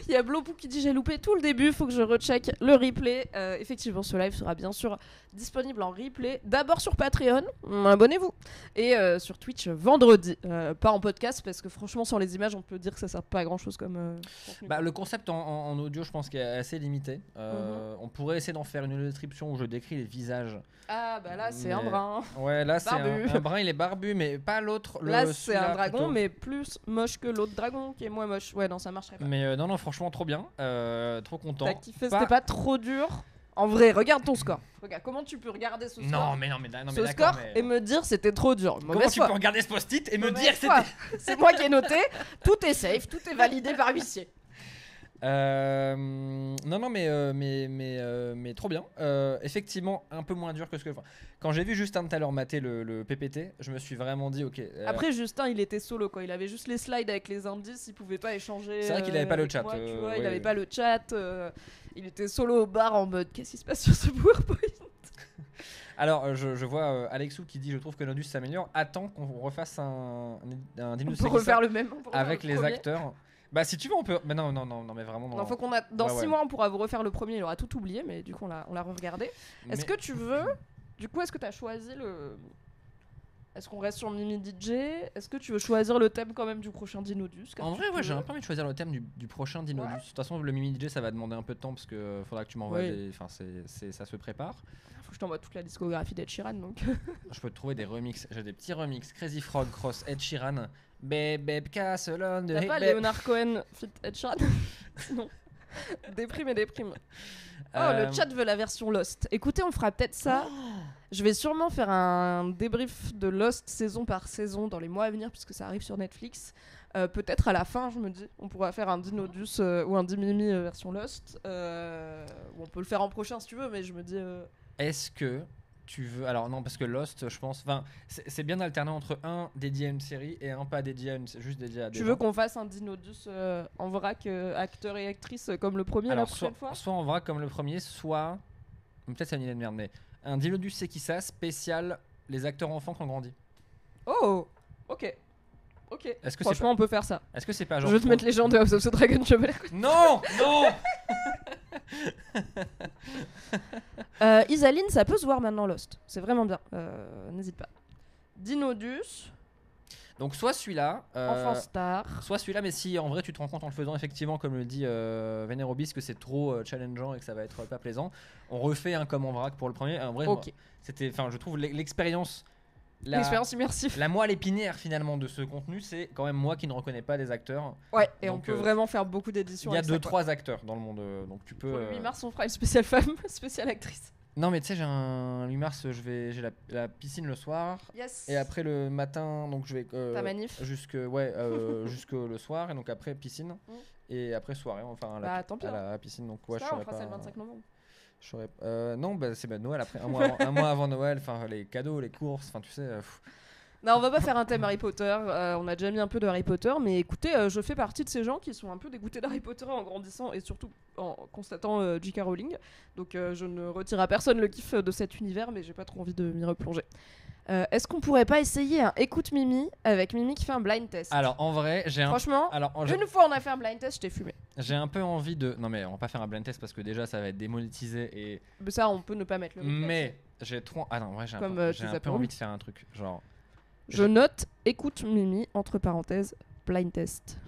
Il y a Blopou qui dit j'ai loupé tout le début, faut que je recheck le replay. Effectivement, ce live sera bien sûr disponible en replay. D'abord sur Patreon, abonnez-vous. Et sur Twitch vendredi. Pas en podcast parce que franchement, sans les images, on peut dire que ça sert pas à grand chose comme contenu. Bah, le concept en audio, je pense qu'il est assez limité. On pourrait essayer d'en faire une description où je décris les visages. Ah bah là, c'est Mais- un brin. Ouais, là c'est Barbu. un brin, il est barbu, mais pas l'autre. Là, c'est celui-là, un dragon, plutôt. mais plus moche que l'autre dragon qui est moins moche. Ouais, non, ça marcherait pas. Mais non, franchement, trop bien. Trop content. T'as kiffé, c'était pas trop dur. En vrai, regarde ton score. Regarde, comment tu peux regarder ce score Non, mais ce d'accord. score et me dire c'était trop dur. Comment Mauvaise tu foi. peux regarder ce post-it et me Mauvaise dire que foi. c'était. C'est moi qui ai noté. Tout est safe, tout est validé par huissier. Non, mais trop bien. Effectivement, un peu moins dur que ce que. Quand j'ai vu Justin tout à l'heure mater le PPT, je me suis vraiment dit, ok. Après, Justin, il était solo quoi. Il avait juste les slides avec les indices. Il pouvait pas échanger. C'est vrai qu'il avait pas le avec chat, moi, tu vois, ouais. il avait pas le chat. Il était solo au bar en mode qu'est-ce qui se passe sur ce PowerPoint. Alors, je vois Alexou qui dit je trouve que Nodus s'améliore. Attends qu'on refasse un On Dinus peut Sekissa refaire le même. on peut refaire avec le les premier. acteurs. Bah, si tu veux, on peut. Mais non, mais vraiment. Non, faut qu'on a... Dans Ouais, 6 ouais. mois, on pourra vous refaire le premier. Il aura tout oublié, mais du coup, on l'a re-regardé. Est-ce que tu veux. Du coup, est-ce que tu as choisi le. Est-ce qu'on reste sur Mimi DJ? Est-ce que tu veux choisir le thème quand même du prochain Dinodus? En vrai, ouais, j'ai un peu envie de choisir le thème du prochain Dinodus. De toute façon, le Mimi DJ, ça va demander un peu de temps parce que faudra que tu m'envoies Oui. des. Enfin, ça se prépare. Faut que je t'envoie toute la discographie d'Ed Sheeran donc. Je peux te trouver des remixes. J'ai des petits remixes. Crazy Frog Cross Ed Sheeran. Babe Castle on the T'as pas Babe. Leonard Cohen fit Ed Sheeran? Non. Déprime et déprime. Oh, Euh, le chat veut la version Lost. Écoutez, on fera peut-être ça. Je vais sûrement faire un débrief de Lost saison par saison dans les mois à venir puisque ça arrive sur Netflix. Peut-être à la fin, je me dis, on pourra faire un Dinodus ou un Dimimi version Lost. Ou on peut le faire en prochain si tu veux, mais je me dis. Est-ce que tu veux. Alors, non, parce que Lost, je pense. Enfin, c'est bien d'alterner entre un dédié à une série et un pas dédié à une. Juste dédié à des Tu veux qu'on fasse un Dinodus en vrac, acteur et actrice comme le premier la Alors, prochaine fois? soit on verra comme le premier, soit. Peut-être c'est une idée de merde, mais. Un Dinodus Sekissa spécial les acteurs enfants qui ont grandi. Oh, ok. Ok. Est-ce que c'est Franchement, on peut faire ça. Est-ce que c'est pas genre. Je vais te mettre les gens de House of the Dragon, je vais les Non. Isaline, ça peut se voir maintenant Lost. C'est vraiment bien. N'hésite pas. Dinodus, Donc, soit celui-là. Enfant Star. Soit celui-là, mais si en vrai tu te rends compte en le faisant, effectivement, comme le dit Venerobis, que c'est trop challengeant et que ça va être pas plaisant, on refait un comme en vrac pour le premier. En vrai, Ok. c'était, enfin, je trouve l'expérience L'expérience immersive. La moelle épinière finalement de ce contenu, c'est quand même moi qui ne reconnais pas des acteurs. Ouais, et Donc, on peut vraiment faire beaucoup d'éditions. Il y a avec ça, 2-3 acteurs dans le monde, donc tu peux. Pour le 8 mars, on fera une spéciale femme, spéciale actrice. Non mais tu sais, j'ai un 8 mars, j'ai la piscine le soir. Yes. Et après le matin, donc je vais. Ta manif. Jusque le soir, et donc après piscine. Et après soirée, enfin à la piscine. Donc ouais, ça, je on serai fera pas. ça le 25 novembre. Non, bah c'est Noël après, un mois avant Noël, enfin les cadeaux, les courses, enfin tu sais. Non, on va pas faire un thème Harry Potter. On a déjà mis un peu de Harry Potter, mais écoutez, je fais partie de ces gens qui sont un peu dégoûtés d'Harry Potter en grandissant et surtout en constatant J.K. Rowling. Donc je ne retire à personne le kiff de cet univers, mais j'ai pas trop envie de m'y replonger. Est-ce qu'on pourrait pas essayer un Écoute Mimi avec Mimi qui fait un blind test? Alors en vrai, Franchement, une fois on a fait un blind test, je t'ai fumé. J'ai un peu envie de. Non mais on va pas faire un blind test parce que déjà ça va être démonétisé et. Mais ça, on peut ne pas mettre le replay. Mais j'ai trop. Ah non, en vrai, j'ai un peu envie de faire un truc. Genre. Je note Écoute Mimi, entre parenthèses, blind test.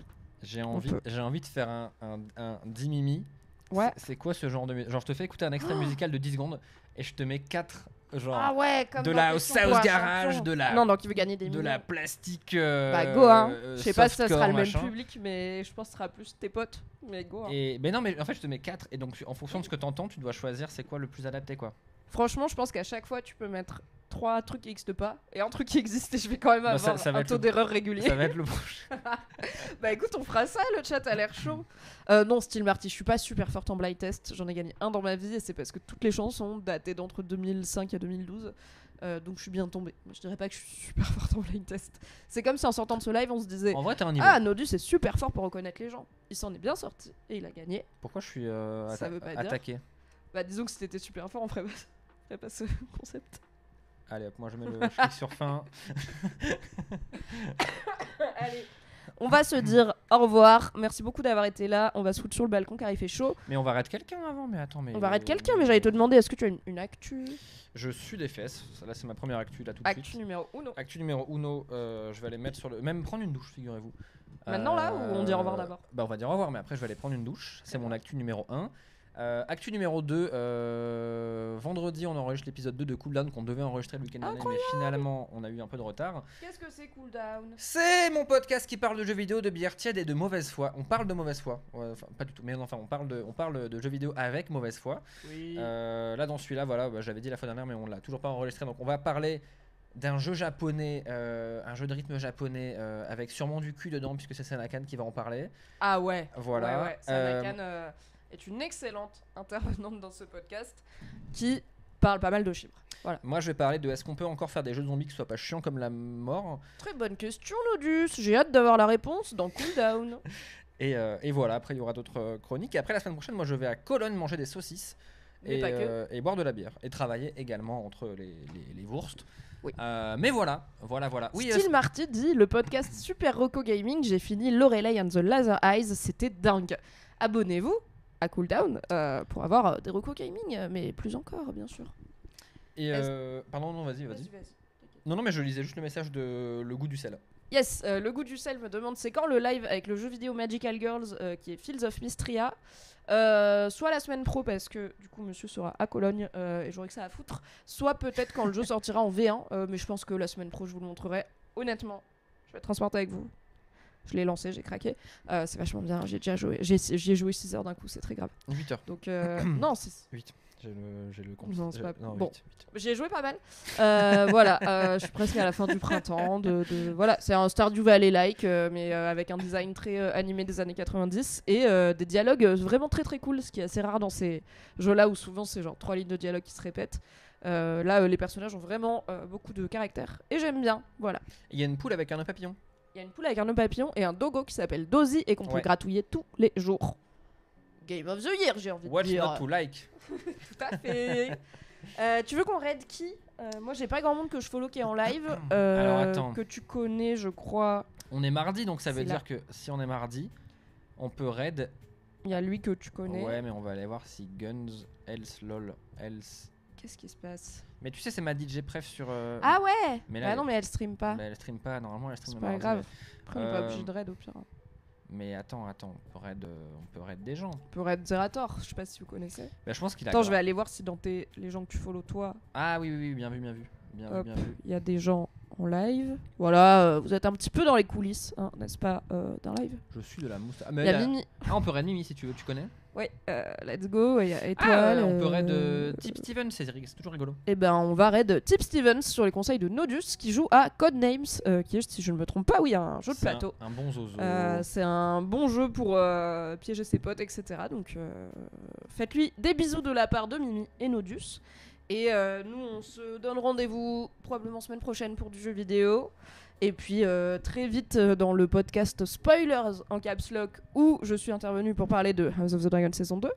J'ai envie de faire un 10 Mimi. Ouais. C'est quoi ce genre de. Genre, je te fais écouter un extrait musical de 10 secondes et je te mets 4. Genre, ah ouais, comme de la South Garage, de la. Non, donc il veut gagner des de millions. la plastique. Bah go hein. Je sais pas si ça sera le même machin. public, mais je pense que ce sera plus tes potes. Mais go. Hein. Mais non, mais en fait je te mets 4 et donc en fonction de ce que t'entends, tu dois choisir c'est quoi le plus adapté quoi. Franchement, je pense qu'à chaque fois tu peux mettre 3 trucs qui n'existent pas et un truc qui existe et je vais quand même avoir un taux d'erreur régulier. Ça va être le prochain. Bah écoute, on fera ça, le chat a l'air chaud. Non, Style Marty, je suis pas super forte en blind test. J'en ai gagné un dans ma vie et c'est parce que toutes les chansons dataient d'entre 2005 et 2012. Donc je suis bien tombée. Je dirais pas que je suis super forte en blind test. C'est comme si en sortant de ce live, on se disait en vrai, t'as un niveau. Ah, Nodus est super fort pour reconnaître les gens. Il s'en est bien sorti et il a gagné. Pourquoi je suis Ça veut pas attaqué dire. Bah disons que si t'étais super fort, on ferait pas ce concept. Allez hop, moi je mets le clic sur fin. Allez, on va se dire au revoir. Merci beaucoup d'avoir été là. On va se foutre sur le balcon car il fait chaud. Mais on va arrêter quelqu'un avant. Mais attends, mais. On va arrêter quelqu'un, mais j'allais te demander, est-ce que tu as une actu? Je suis des fesses. Là, c'est ma première actu là tout de suite. Actu numéro 1. Actu numéro 1. Je vais aller mettre sur le. Même prendre une douche, figurez-vous. Maintenant là ou on dit au revoir d'abord? Bah on va dire au revoir, mais après je vais aller prendre une douche. C'est mon actu numéro 1. Actu numéro 2, vendredi on enregistre l'épisode 2 de Cooldown qu'on devait enregistrer le week-end dernier, mais finalement on a eu un peu de retard. Qu'est-ce que c'est Cooldown? C'est mon podcast qui parle de jeux vidéo, de bière tiède et de mauvaise foi. On parle de mauvaise foi, enfin pas du tout, mais enfin on parle de jeux vidéo avec mauvaise foi. Oui. Là dans celui-là, voilà, j'avais dit la fois dernière mais on l'a toujours pas enregistré, donc on va parler d'un jeu japonais, un jeu de rythme japonais avec sûrement du cul dedans puisque c'est Sanakan qui va en parler. Ah ouais. Voilà. Ouais. Sanakan est une excellente intervenante dans ce podcast qui parle pas mal de chiffres. Voilà. Moi je vais parler de est-ce qu'on peut encore faire des jeux de zombies qui soient pas chiants comme la mort. Très bonne question Nodus, j'ai hâte d'avoir la réponse dans Cooldown. Et voilà, après il y aura d'autres chroniques. Et après la semaine prochaine, moi je vais à Cologne manger des saucisses et boire de la bière. Et travailler également entre les wursts. Oui. Mais voilà. Oui, Style Marty dit le podcast Super Rocco Gaming, j'ai fini Lorelei and the Laser Eyes, c'était dingue. Abonnez-vous à Cooldown pour avoir des Rocco Gaming, mais plus encore bien sûr. Et pardon, non, vas-y. Non, mais je lisais juste le message de Le Goût du Sel. Yes, Le Goût du Sel me demande c'est quand le live avec le jeu vidéo Magical Girls qui est Fields of Mystria. Soit la semaine pro parce que du coup monsieur sera à Cologne et j'aurai que ça à foutre. Soit peut-être quand le jeu sortira en V1, mais je pense que la semaine pro je vous le montrerai. Honnêtement, je vais être transparente avec vous. Je l'ai lancé, j'ai craqué. C'est vachement bien, j'ai déjà joué. J'y ai joué 6 heures d'un coup, c'est très grave. 8 heures. Donc, non, 6. 8. J'ai le compte. Non, c'est pas... Non, bon, 8. j'y ai joué pas mal. Voilà, je suis presque à la fin du printemps. Voilà, c'est un Stardew Valley-like, mais avec un design très animé des années 90 et des dialogues vraiment très très cool, ce qui est assez rare dans ces jeux-là où souvent c'est genre 3 lignes de dialogue qui se répètent. Là, les personnages ont vraiment beaucoup de caractère et j'aime bien. Voilà. Il y a une poule avec un nœud papillon. Il y a une poule avec un nœud papillon et un dogo qui s'appelle Dozy et qu'on peut gratouiller tous les jours. Game of the Year, j'ai envie de dire. What's not to like? Tout à fait. Tu veux qu'on raid qui? Moi, j'ai pas grand monde que je follow qui est en live. Alors attends. Que tu connais, je crois. On est mardi, donc ça veut C'est dire là. que si on est mardi, on peut raid. Il y a lui que tu connais. Ouais, mais on va aller voir si Guns, else, lol, else. Qu'est-ce qui se passe? Mais tu sais, c'est ma DJ préf sur. Ah ouais. Mais là, ah non, mais elle stream pas. Elle stream pas, normalement elle stream C'est le pas mardi, grave. Après, on est pas Euh, obligé de raid au pire. Mais attends, on peut raid des gens. On peut raid Zerator, je sais pas si vous connaissez. Bah, je pense qu'il a. Attends, je vais aller voir si dans les gens que tu follow toi, Ah oui, bien vu. Bien hop, vu. il y a des gens en live. Voilà, vous êtes un petit peu dans les coulisses, hein, n'est-ce pas, d'un live. Je suis de la moustache. Il y a Mimi. Ah, on peut raid Mimi si tu veux, tu connais. Ouais, let's go, il y a Étoile. On peut raid Tip Steven, c'est toujours rigolo. Et ben on va raid Tip Stevens sur les conseils de Nodus qui joue à Codenames, qui est, si je ne me trompe pas, oui, un jeu de plateau. Un bon zozo. C'est un bon jeu pour piéger ses potes, etc. Donc faites-lui des bisous de la part de Mimi et Nodus. Et nous, on se donne rendez-vous probablement semaine prochaine pour du jeu vidéo. Et puis très vite dans le podcast Spoilers en caps lock où je suis intervenue pour parler de House of the Dragon saison 2.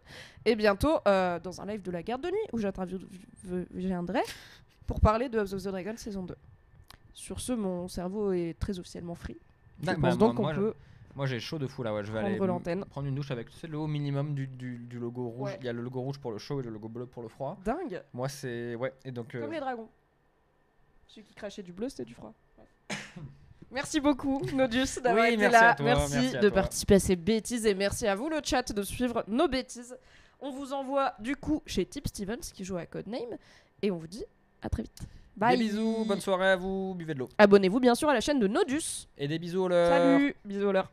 Et bientôt dans un live de la garde de nuit où j'interviendrai pour parler de House of the Dragon saison 2. Sur ce, mon cerveau est très officiellement free. Je pense donc qu'on peut... Moi j'ai chaud de fou là, ouais. Je vais aller prendre une douche avec le haut minimum du logo rouge. Ouais. Il y a le logo rouge pour le chaud et le logo bleu pour le froid. Dingue. Moi c'est... Ouais, et donc... Comme les dragons. Celui qui crachait du bleu, c'était du froid. Ouais. Merci beaucoup Nodus d'avoir été là. Merci de participer à ces bêtises et merci à vous le chat de suivre nos bêtises. On vous envoie du coup chez Tip Stevens qui joue à Codename et on vous dit à très vite. Bye. Des bisous, bonne soirée à vous, buvez de l'eau. Abonnez-vous bien sûr à la chaîne de Nodus. Et des bisous au leur. Salut, bisous au leur.